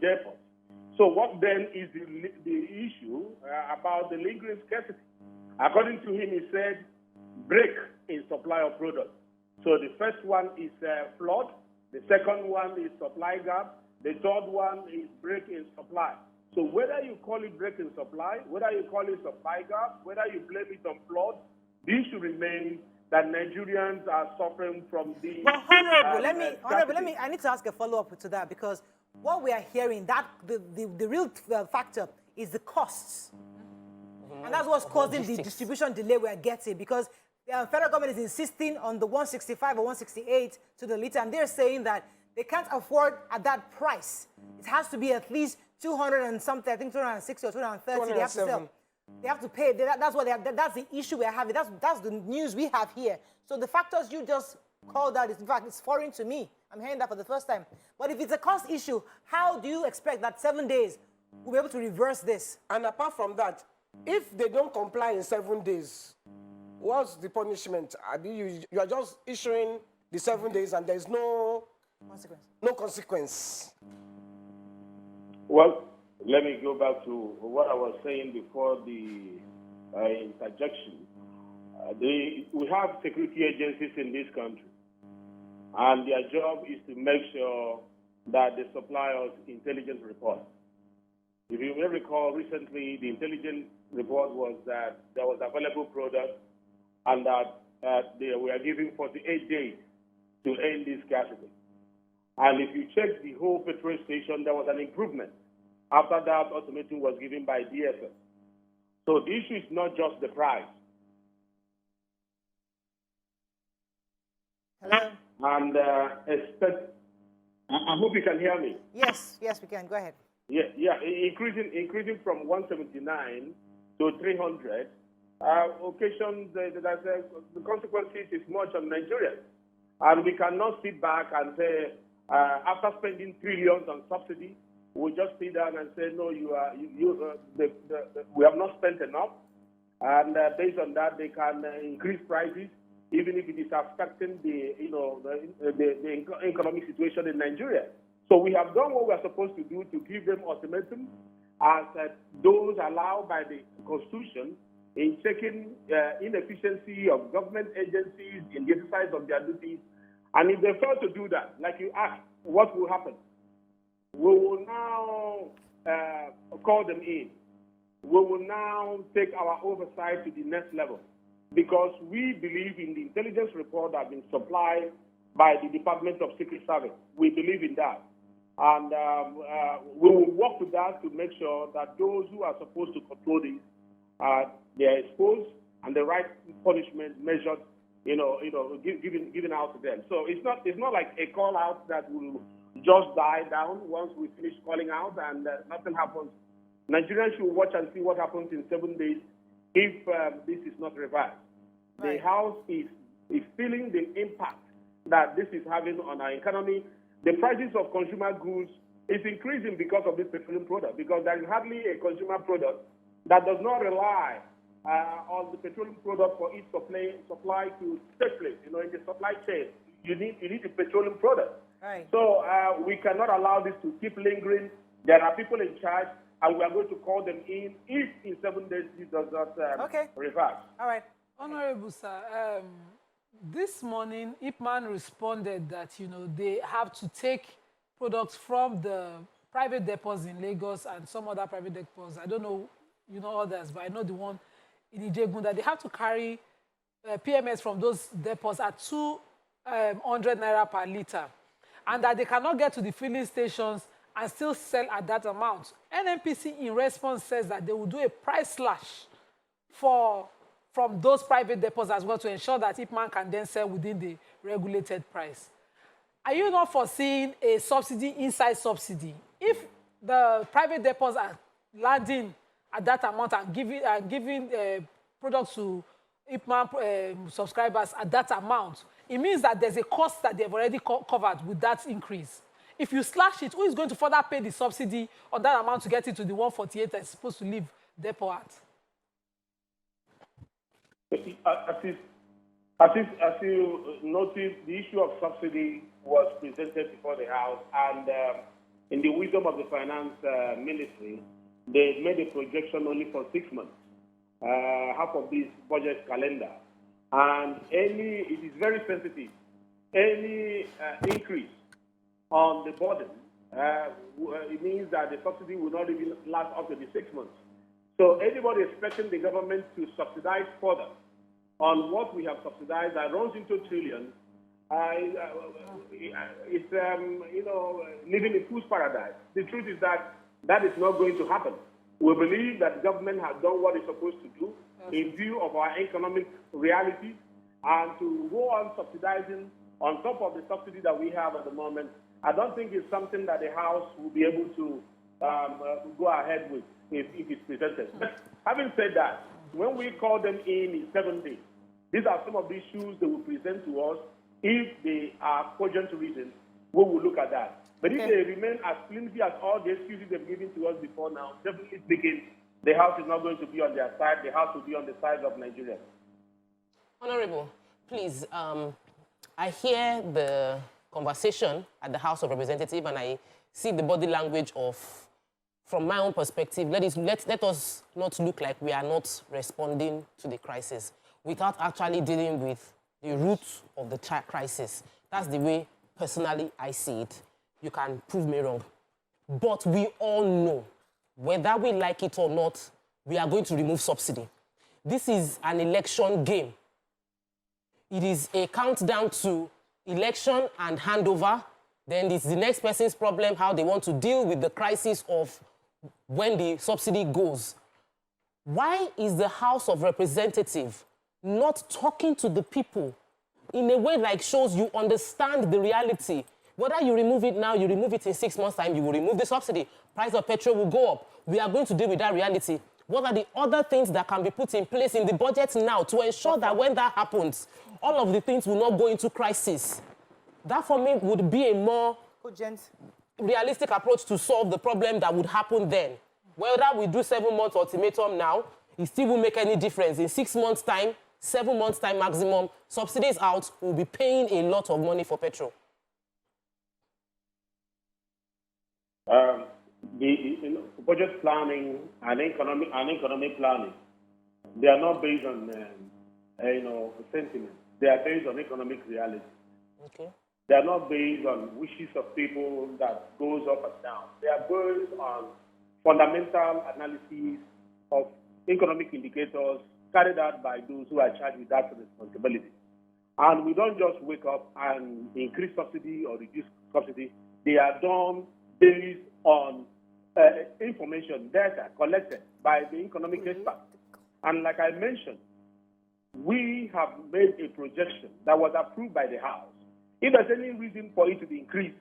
depots. So what then is the issue about the lingering scarcity? According to him, he said, break in supply of products. So the first one is flood, the second one is supply gap, the third one is break in supply. So whether you call it break in supply, whether you call it supply gap, whether you blame it on flood, the issue remains that Nigerians are suffering from the... But Honorable, I need to ask a follow-up to that, because what we are hearing, that the real factor is the costs. And that's what's causing the distribution delay we are getting, because the federal government is insisting on the 165 or 168 to the liter, and they're saying that they can't afford at that price. It has to be at least 200 and something, I think 260 or 230. They have to sell. They have to pay. That's what that's the issue we're having. That's the news we have here. So the factors you just called out, in fact, it's foreign to me. I'm hearing that for the first time. But if it's a cost issue, how do you expect that 7 days we'll be able to reverse this? And apart from that, if they don't comply in 7 days, what's the punishment? You are just issuing the 7 days and there's no consequence. Well, let me go back to what I was saying before the interjection. We have security agencies in this country, and their job is to make sure that they supply us intelligence reports. If you may recall, recently the intelligence report was that there was available product and that they were given 48 days to end this scarcity. And if you check the whole petrol station, there was an improvement after that ultimatum was given by DSS. So the issue is not just the price. Hello? And I hope you can hear me. Yes, we can. Go ahead. Yeah, increasing from 179 to 300. Occasions the consequences is much on Nigeria, and we cannot sit back and say after spending trillions on subsidy, we just sit down and say no, we have not spent enough, and based on that they can increase prices, even if it is affecting the economic situation in Nigeria. So we have done what we are supposed to do to give them ultimatum as those allowed by the Constitution in checking inefficiency of government agencies in the exercise of their duties. And if they fail to do that, like you asked, what will happen? We will now call them in. We will now take our oversight to the next level, because we believe in the intelligence report that has been supplied by the Department of Secret Service. We believe in that. And we will work with that to make sure that those who are supposed to control this, they are exposed and the right punishment measured, given out to them. So it's not like a call out that will just die down once we finish calling out and nothing happens. Nigerians should watch and see what happens in 7 days if this is not reversed. Right. The House is feeling the impact that this is having on our economy. The prices of consumer goods is increasing because of this petroleum product, because there is hardly a consumer product that does not rely on the petroleum product for its supply to take place. In the supply chain, you need a petroleum product. Right. So we cannot allow this to keep lingering. There are people in charge, and we are going to call them in if in 7 days this does not reverse. All right. Honorable Sir, this morning, IPMAN responded that, they have to take products from the private depots in Lagos and some other private depots. I don't know, others, but I know the one in Ijegun, that they have to carry PMS from those depots at 200 naira per liter, and that they cannot get to the filling stations and still sell at that amount. NNPC, in response, says that they will do a price slash from those private depots as well to ensure that Ipman can then sell within the regulated price. Are you not foreseeing a subsidy inside subsidy? If the private depots are landing at that amount and giving products to Ipman subscribers at that amount, it means that there's a cost that they've already covered with that increase. If you slash it, who is going to further pay the subsidy on that amount to get it to the 148 that's supposed to leave depot at? As you noticed, the issue of subsidy was presented before the House, and in the wisdom of the Finance Ministry, they made a projection only for 6 months, half of this budget calendar. And it is very sensitive. Any increase on the burden, it means that the subsidy will not even last up to the 6 months. So anybody expecting the government to subsidize further on what we have subsidized that runs into trillions, it's living in fool's paradise. The truth is that that is not going to happen. We believe that the government has done what it's supposed to do in view of our economic reality, and to go on subsidizing on top of the subsidy that we have at the moment, I don't think it's something that the House will be able to go ahead with if it's presented. But having said that, when we call them in 7 days, these are some of the issues they will present to us. If they are cogent reasons, we will look at that. But if they remain as flimsy as all the excuses they've given to us before now, definitely speaking, the House is not going to be on their side. The House will be on the side of Nigeria. Honorable, please, I hear the conversation at the House of Representatives, and I see the body language of, from my own perspective, let us not look like we are not responding to the crisis without actually dealing with the root of the crisis. That's the way, personally, I see it. You can prove me wrong. But we all know, whether we like it or not, we are going to remove subsidy. This is an election game. It is a countdown to election and handover. Then it's the next person's problem, how they want to deal with the crisis of when the subsidy goes. Why is the House of Representatives not talking to the people in a way like shows you understand the reality? Whether you remove it now, you remove it in 6 months' time, you will remove the subsidy. Price of petrol will go up. We are going to deal with that reality. What are the other things that can be put in place in the budget now to ensure that when that happens, all of the things will not go into crisis? That, for me, would be a more realistic approach to solve the problem that would happen then. Whether we do 7 months ultimatum now, it still won't make any difference. In 6 months' time, 7 months' time maximum, subsidies out, we'll be paying a lot of money for petrol. The budget planning and economic planning, they are not based on sentiment. They are based on economic reality. Okay. They are not based on wishes of people that goes up and down. They are based on fundamental analysis of economic indicators carried out by those who are charged with that responsibility. And we don't just wake up and increase subsidy or reduce subsidy. They are done based on information, data collected by the economic experts. And like I mentioned, we have made a projection that was approved by the House. If there's any reason for it to be increased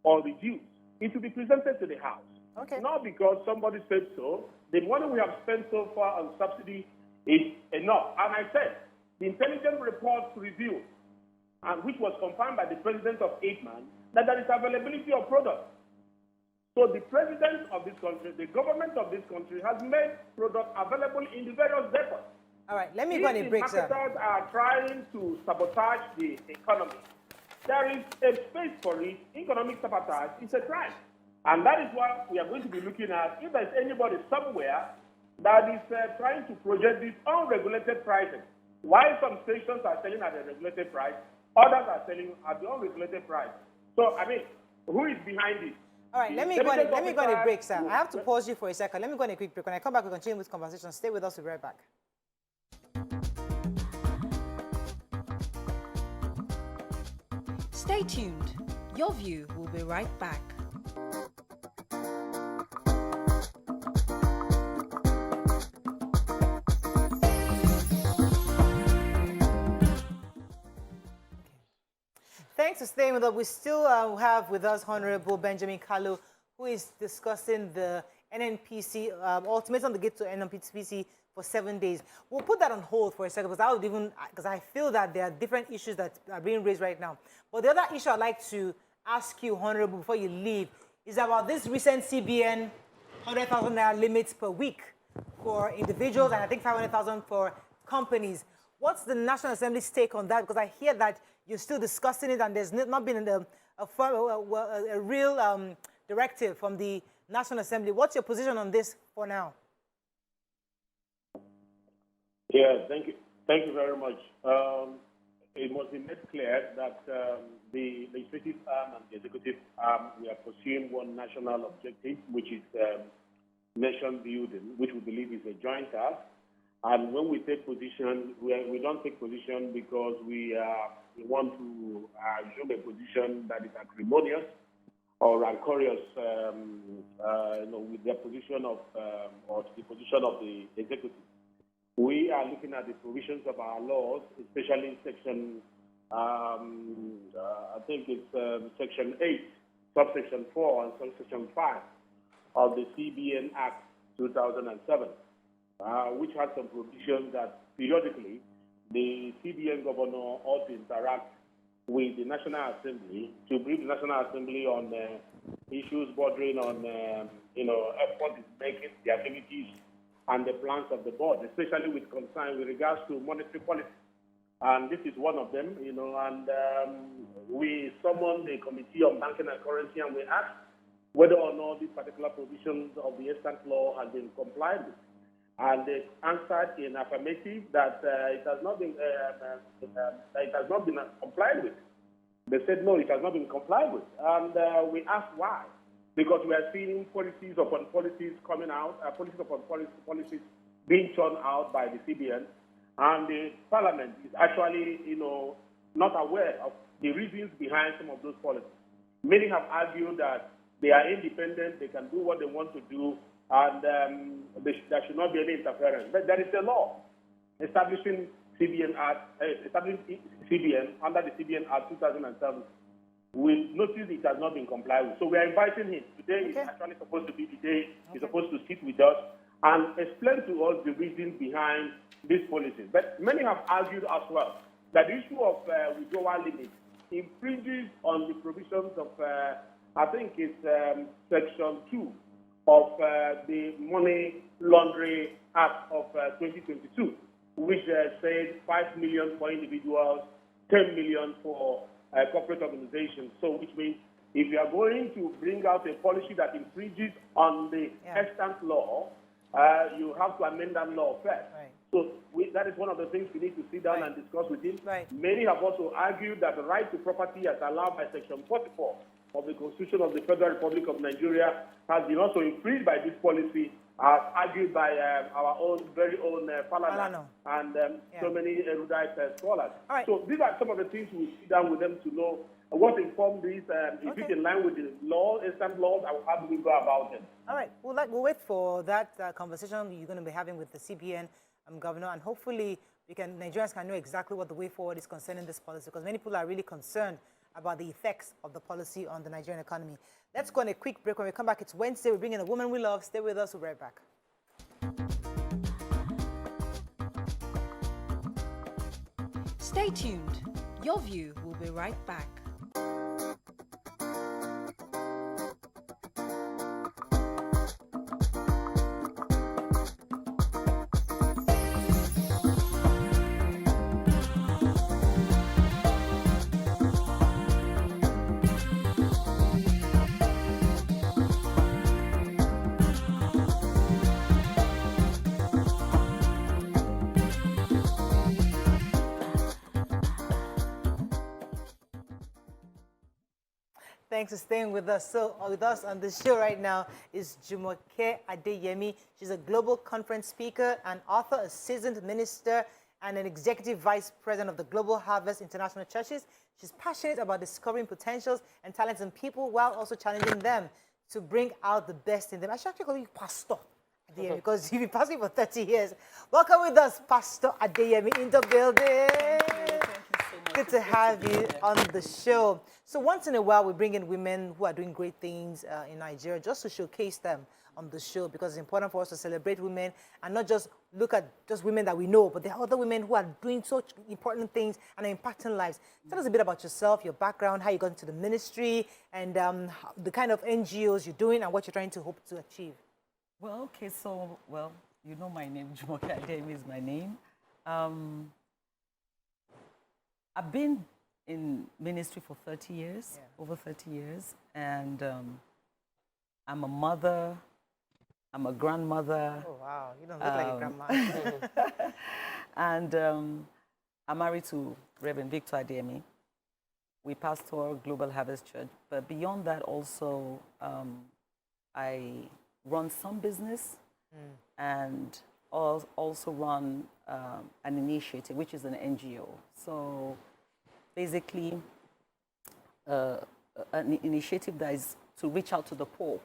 or reduced, it will be presented to the House. Okay. Not because somebody said so. The money we have spent so far on subsidy is enough. And I said, the intelligence reports revealed, and which was confirmed by the president of Ipman, that there is availability of products. So the president of this country, the government of this country, has made products available in the various depots. All right, let me go on a break, sir. If the marketers are trying to sabotage the economy, there is a space for it. Economic sabotage is a crime. And that is what we are going to be looking at. If there's anybody somewhere that is trying to project this unregulated pricing, while some stations are selling at a regulated price, others are selling at the unregulated price. So, I mean, who is behind this? All right, let me go on a break, sir. I have to pause you for a second. Let me go on a quick break. When I come back, we'll continue this conversation. Stay with us. We'll be right back. Stay tuned. Your View will be right back. Thanks for staying with us. We still have with us Honorable Benjamin Kalu, who is discussing the NNPC ultimatum to get to NNPC for 7 days. We'll put that on hold for a second because I feel that there are different issues that are being raised right now. But the other issue I'd like to ask you, Honorable, before you leave, is about this recent CBN 100,000 naira limit per week for individuals and I think 500,000 for companies. What's the National Assembly's take on that? Because I hear that you're still discussing it and there's not been a real directive from the National Assembly. What's your position on this for now? Yeah, thank you. Thank you very much. It must be made clear that the legislative arm and the executive arm, we are pursuing one national objective, which is nation building, which we believe is a joint task. And when we take position, we don't take position because we want to assume a position that is acrimonious or rancorous, with the position of or the position of the executive. We are looking at the provisions of our laws, especially section, I think it's section 8, subsection 4, and subsection 5 of the CBN Act 2007. Which has some provisions that periodically the CBN governor ought to interact with the National Assembly to brief the National Assembly on issues bordering on, effort is making, the activities and the plans of the board, especially with concern with regards to monetary policy. And this is one of them, and we summoned the Committee on Banking and Currency and we asked whether or not these particular provisions of the instant law have been complied with. And they answered in affirmative that it has not been complied with. They said no, it has not been complied with, and we asked why. Because we are seeing policies upon policies coming out, policies upon policies being churned out by the CBN, and the Parliament is actually, not aware of the reasons behind some of those policies. Many have argued that they are independent, they can do what they want to do, and there should not be any interference. But there is a law establishing CBN under the CBN Act 2007. We notice it has not been complied with. So we are inviting him. Today is actually supposed to be the day he's supposed to sit with us and explain to us the reasons behind these policies. But many have argued as well that the issue of withdrawal limits infringes on the provisions of, I think it's Section 2 of the Money Laundering Act of 2022, which said 5 million for individuals, 10 million for corporate organizations. So which means if you are going to bring out a policy that infringes on the extant law, you have to amend that law first. Right. So that is one of the things we need to sit down and discuss with him. Right. Many have also argued that the right to property as allowed by Section 44 of the Constitution of the Federal Republic of Nigeria has been also infringed by this policy, as argued by our own very own Falana and so many erudite scholars. Right. So these are some of the things we sit down with them to know what informed this. Is it in line with the law, instant laws, and how do we go about it? All right. We'll wait for that conversation you're going to be having with the CBN governor, and hopefully Nigerians can know exactly what the way forward is concerning this policy, because many people are really concerned about the effects of the policy on the Nigerian economy. Let's go on a quick break. When we come back, it's Wednesday. We're bringing a woman we love. Stay with us. We'll be right back. Stay tuned. Your View will be right back. Thanks for staying with us. So with us on the show right now is Jumoke Adeyemi. She's a global conference speaker and author, a seasoned minister, and an executive vice president of the Global Harvest International Churches. She's passionate about discovering potentials and talents in people while also challenging them to bring out the best in them. I should actually call you Pastor Adeyemi because you've been pastoring for 30 years. Welcome with us, Pastor Adeyemi, in the building. Thank you so much. Good to have you on the show. So once in a while, we bring in women who are doing great things in Nigeria just to showcase them on the show, because it's important for us to celebrate women and not just look at just women that we know, but there are other women who are doing such important things and are impacting lives. Tell us a bit about yourself, your background, how you got into the ministry, and the kind of NGOs you're doing and what you're trying to hope to achieve. Well, okay, so, you know my name, Jumoke Ademi is my name. I've been in ministry for 30 years, over 30 years, and I'm a mother, I'm a grandmother. Oh, wow, you don't look like a grandma. And I'm married to Reverend Victor Ademi. We pastor Global Harvest Church, but beyond that also, I run some business and also run an initiative, which is an NGO. So basically, an initiative that is to reach out to the poor,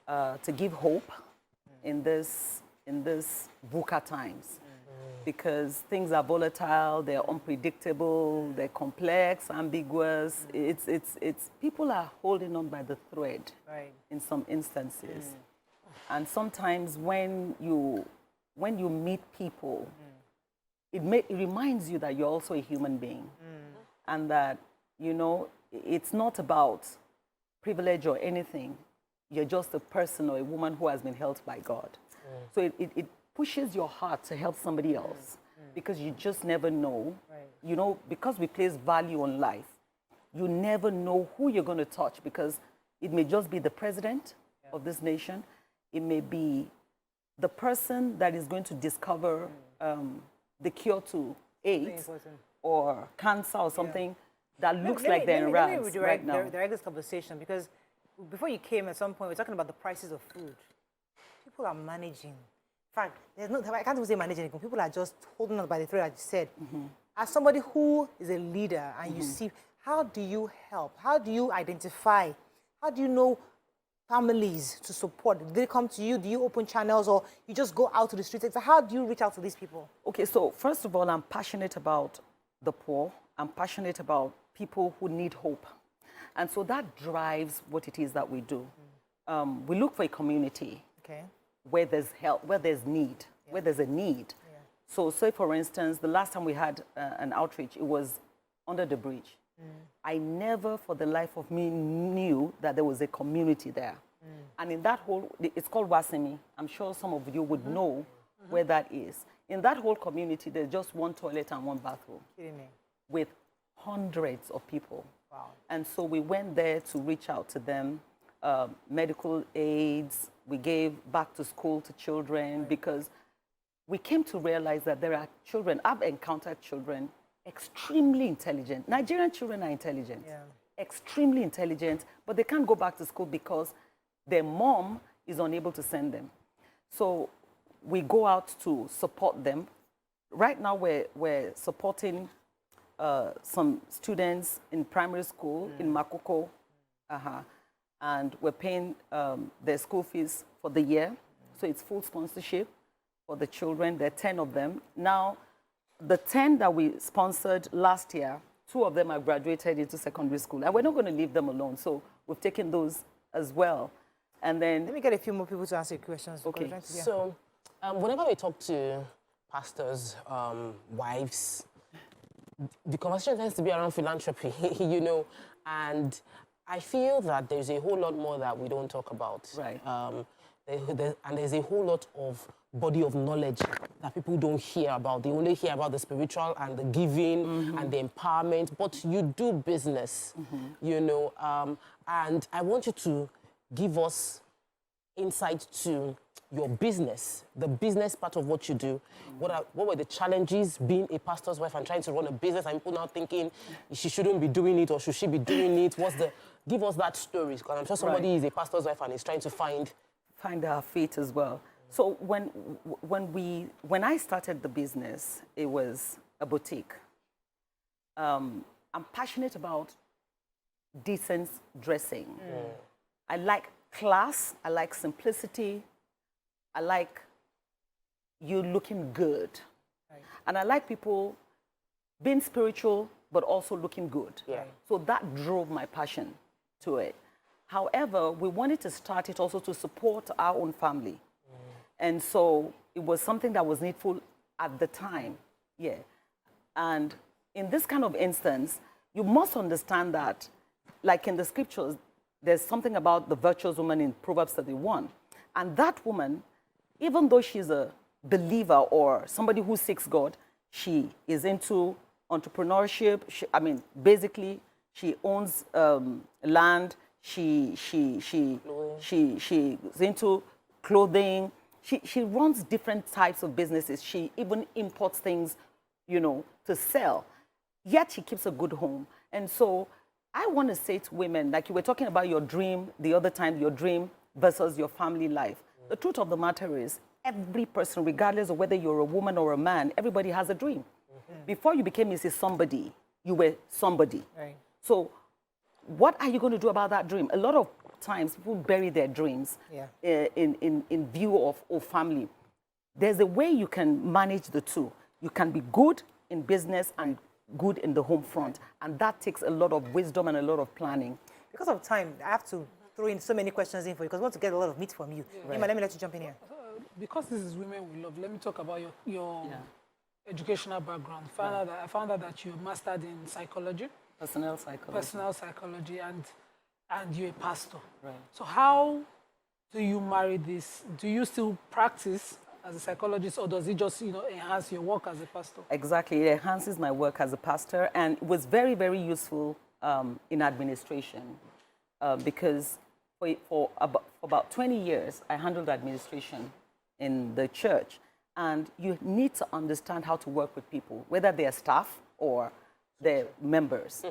to give hope in this VUCA times. Because things are volatile, they're unpredictable, they're complex, ambiguous. It's people are holding on by the thread in some instances. And sometimes when you meet people, it reminds you that you're also a human being. And that, you know, it's not about privilege or anything. You're just a person or a woman who has been helped by God. So it pushes your heart to help somebody else, because you just never know. You know, because we place value on life, you never know who you're going to touch, because it may just be the president of this nation. It may be the person that is going to discover the cure to AIDS or cancer or something that looks like they're in rags right now. Direct this conversation, because before you came, at some point, we're talking about the prices of food. People are managing. In fact, I can't even say managing. People are just holding on by the thread, as you said. As somebody who is a leader and you see, how do you help? How do you identify? How do you know families to support? Do they come to you? Do you open channels, or you just go out to the streets? So how do you reach out to these people? Okay, so first of all, I'm passionate about the poor. I'm passionate about people who need hope. And so that drives what it is that we do. We look for a community where there's help, where there's need, where there's a need. So say, for instance, the last time we had an outreach, it was under the bridge. I never for the life of me knew that there was a community there. And in that whole, it's called Wasemi. I'm sure some of you would know where that is. In that whole community, there's just one toilet and one bathroom with hundreds of people. Wow. And so we went there to reach out to them, medical aids. We gave back to school to children, because we came to realize that there are children. I've encountered children extremely intelligent. Nigerian children are intelligent, extremely intelligent, but they can't go back to school because their mom is unable to send them. So we go out to support them. Right now, we're supporting some students in primary school in Makoko, and we're paying their school fees for the year. So it's full sponsorship for the children. There are 10 of them. Now, the 10 that we sponsored last year, 2 of them have graduated into secondary school, and we're not going to leave them alone. So we've taken those as well. And then... Let me get a few more people to answer your questions. Okay. So whenever we talk to pastors' wives, the conversation tends to be around philanthropy, you know, and I feel that there's a whole lot more that we don't talk about. Right. And there's a whole lot of body of knowledge that people don't hear about. They only hear about the spiritual and the giving and the empowerment, but you do business, you know, and I want you to give us insight to your business, the business part of what you do. What were the challenges being a pastor's wife and trying to run a business, and people now thinking she shouldn't be doing it, or should she be doing it? Give us that story, because I'm sure somebody is a pastor's wife and is trying to find our feet as well. So when I started the business, it was a boutique. I'm passionate about decent dressing. I like class. I like simplicity. I like you looking good. And I like people being spiritual but also looking good. Yeah. So that drove my passion to it. However, we wanted to start it also to support our own family. And so it was something that was needful at the time. Yeah. And in this kind of instance, you must understand that, like in the scriptures, there's something about the virtuous woman in Proverbs 31. And that woman, even though she's a believer or somebody who seeks God, she is into entrepreneurship. Basically, she owns land. She's into clothing. She runs different types of businesses. She even imports things, to sell. Yet she keeps a good home. And so I want to say to women, like you were talking about your dream the other time, your dream versus your family life. The truth of the matter is, every person, regardless of whether you're a woman or a man, everybody has a dream. Before you became Mrs. Somebody, you were somebody. Right. So what are you going to do about that dream? A lot of times people bury their dreams in view of family. There's a way you can manage the two. You can be good in business and good in the home front. And that takes a lot of wisdom and a lot of planning. Because of time, I have to throw in so many questions in for you because I want to get a lot of meat from you. Nima, let me let you jump in here. Because this is Women We Love, let me talk about your educational background. I found out that you mastered in psychology. Personal psychology. Personal psychology, and you're a pastor. Right. So how do you marry this? Do you still practice as a psychologist, or does it just enhance your work as a pastor? Exactly, it enhances my work as a pastor, and it was very, very useful in administration because for about 20 years I handled administration in the church, and you need to understand how to work with people, whether they're staff or they're members.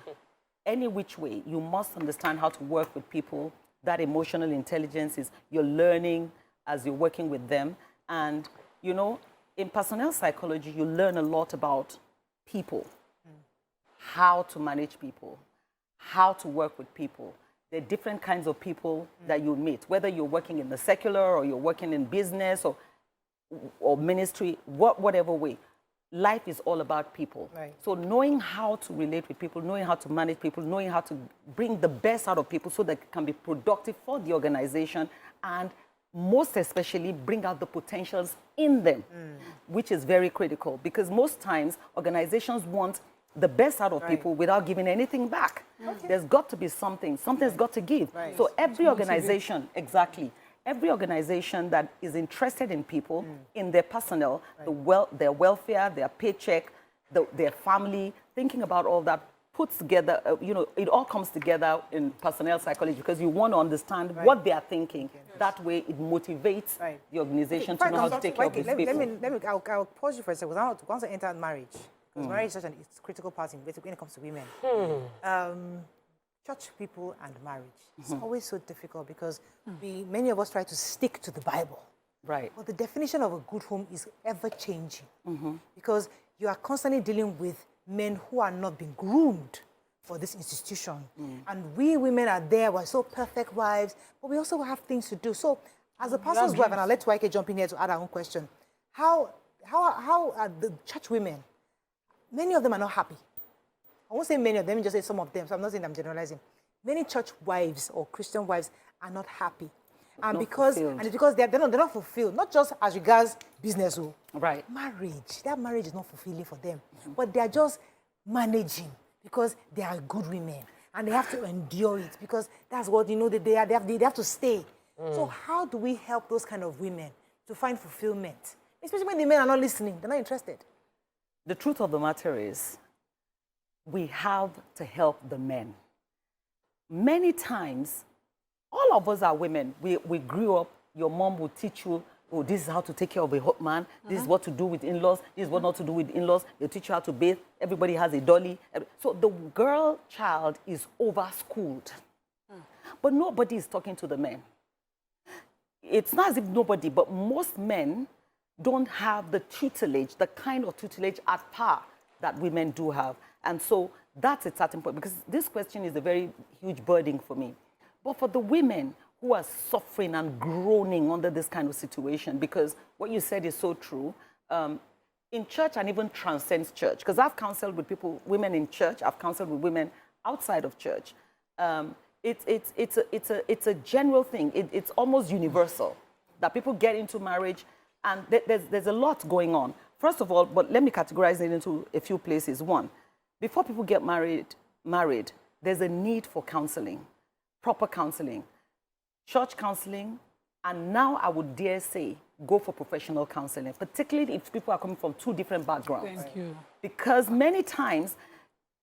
Any which way, you must understand how to work with people. That emotional intelligence is you're learning as you're working with them. And, in personnel psychology, you learn a lot about people, how to manage people, how to work with people. There are different kinds of people that you meet, whether you're working in the secular or you're working in business or ministry, whatever way. Life is all about people. Right. So knowing how to relate with people, knowing how to manage people, knowing how to bring the best out of people so that it can be productive for the organization, and most especially bring out the potentials in them, which is very critical, because most times organizations want the best out of people without giving anything back. There's got to be something's got to give. Right. So every organization, every organization that is interested in people, in their personnel, their welfare, their paycheck, their family, thinking about all that, puts together, it all comes together in personnel psychology, because you want to understand what they are thinking. That way it motivates the organization to know how to take care of these people. I'll pause you for a second. Once I enter marriage, because marriage is such a critical part when it comes to women. Church people and marriage. It's always so difficult because many of us try to stick to the Bible. Right. But the definition of a good home is ever changing because you are constantly dealing with men who are not being groomed for this institution. And we women are there, we're so perfect wives, but we also have things to do. So as a pastor's wife, and I'll let YK jump in here to add our own question, how are the church women, many of them are not happy. I won't say many of them, just say some of them, so I'm not saying I'm generalizing. Many church wives or Christian wives are not happy. And it's because they're not fulfilled, not just as regards business, marriage. That marriage is not fulfilling for them. But they're just managing because they are good women. And they have to endure it because that's what, they have to stay. So how do we help those kind of women to find fulfillment? Especially when the men are not listening, they're not interested. The truth of the matter is, we have to help the men. Many times, all of us are women. We grew up, your mom will teach you, oh, this is how to take care of a hot man, this is what to do with in-laws, this is what not to do with in-laws, they'll teach you how to bathe, everybody has a dolly. So the girl child is over-schooled. But nobody is talking to the men. It's not as if nobody, but most men don't have the tutelage, the kind of tutelage at par that women do have. And so that's a starting point, because this question is a very huge burden for me. But for the women who are suffering and groaning under this kind of situation, because what you said is so true, in church and even transcends church. Because I've counseled with people, women in church, I've counseled with women outside of church. It's a general thing. It's almost universal that people get into marriage, and there's a lot going on. First of all, but let me categorize it into a few places. One, before people get married, there's a need for counseling, proper counseling, church counseling, and now I would dare say, go for professional counseling, particularly if people are coming from two different backgrounds. Thank you. Because many times,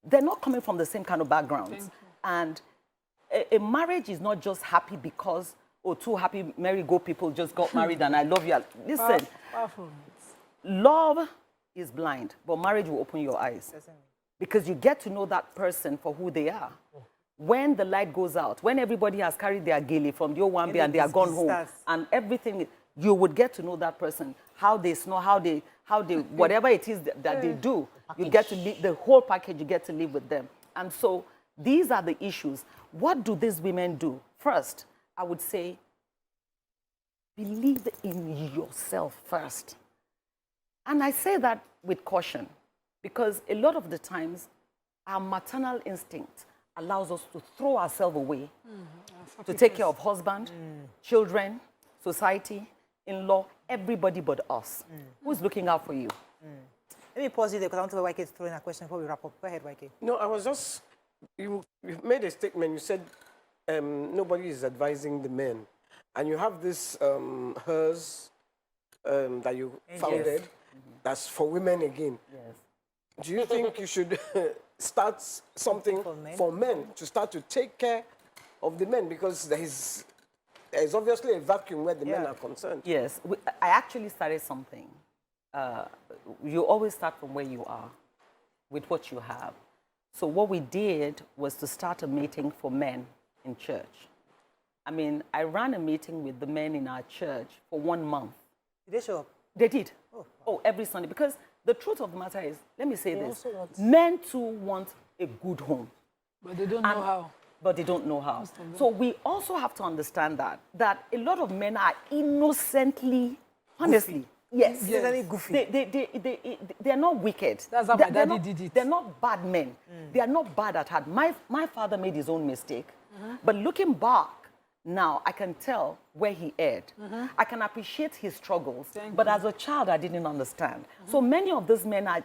they're not coming from the same kind of backgrounds. And a marriage is not just happy because, oh, two happy merry-go people just got married and I love you. Listen, Powerful. love is blind, but marriage will open your eyes. Because you get to know that person for who they are. When the light goes out, when everybody has carried their gilly from the Owambe and they are gone home, and everything, you would get to know that person, how they snore, how they, whatever it is that they do, you get to live, the whole package, you get to live with them. And so these are the issues. What do these women do? First, I would say, believe in yourself first. And I say that with caution, because a lot of the times, our maternal instinct allows us to throw ourselves away to take care of husband, children, society, in-law, everybody but us. Who's looking out for you? Let me pause you there because I want to let YK throw in a question before we wrap up. Go ahead, YK. No, I was just, you made a statement. You said nobody is advising the men. And you have this hers that you founded that's for women again. Yes. Do you think you should start something for men to start to take care of the men? Because there's obviously a vacuum where the men are concerned. Yes, I actually started something. You always start from where you are, with what you have. So what we did was to start a meeting for men in church. I mean, I ran a meeting with the men in our church for 1 month. Did they show up? They did. Oh, every Sunday. Because the truth of the matter is, let me say this, men too want a good home. But they don't know how. But they don't know how. So we also have to understand that a lot of men are innocently, honestly, yes. Goofy. They're not wicked. That's how my daddy did it. They're not bad men. They are not bad at heart. My father made his own mistake. But looking back, now I can tell where he erred. I can appreciate his struggles. But as a child, I didn't understand. So many of these men are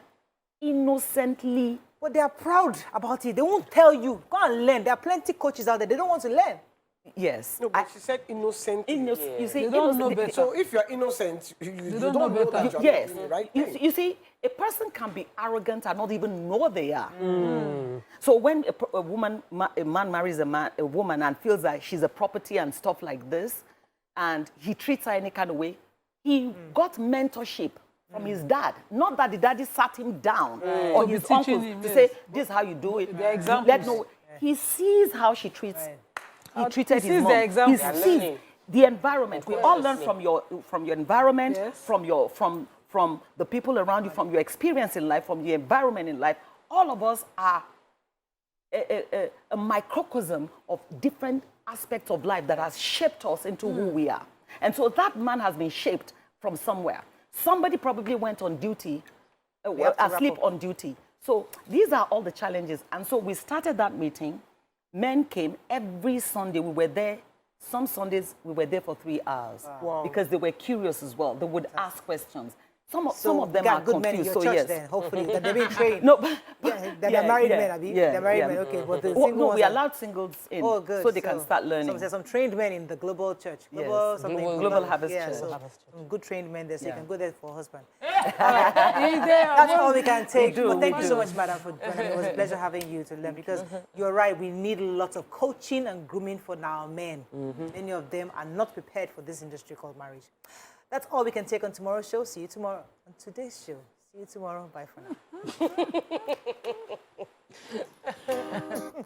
innocently. But they are proud about it. They won't tell you. Go and learn. There are plenty of coaches out there. They don't want to learn. Yes. No, but she said innocent. You see, They don't know better. So if you're innocent, you don't know better. that you're Yes. doing the right You, thing. you see, a person can be arrogant and not even know they are. So when a man marries a woman and feels like she's a property and stuff like this, and he treats her any kind of way, he got mentorship from his dad. Not that the daddy sat him down or To be his teaching uncle him, to yes. say, this is how you do it. The examples. Let know. He sees how she treats. He treated he his sees mom. the example. He sees the environment. We all learn from your environment, Yes. from the people around you, from your experience in life, from the environment in life. All of us are a microcosm of different aspects of life that has shaped us into who we are. And so that man has been shaped from somewhere. Somebody probably went on duty, asleep on duty. So these are all the challenges. And so we started that meeting. Men came every Sunday. We were there. Some Sundays, we were there for 3 hours. Wow. Because they were curious as well. They would ask questions. Some of them you are got good men in confused. your So church yes. then, hopefully. That they've been trained. No, but They're married men, Abi. They're married men, okay. But the single no, ones we are- allowed singles in Oh, good. so they can start learning. So there's some trained men in the global church. Global Yes. something. Global Harvest Church. So some good trained men there, so you can go there for a husband. Is there That's all we can take. do, But thank we you so do. much, madam, for joining. It was a pleasure having you to learn because you're right. We need lots of coaching and grooming for our men. Many of them are not prepared for this industry called marriage. That's all we can take on tomorrow's show. See you tomorrow on today's show. See you tomorrow. Bye for now.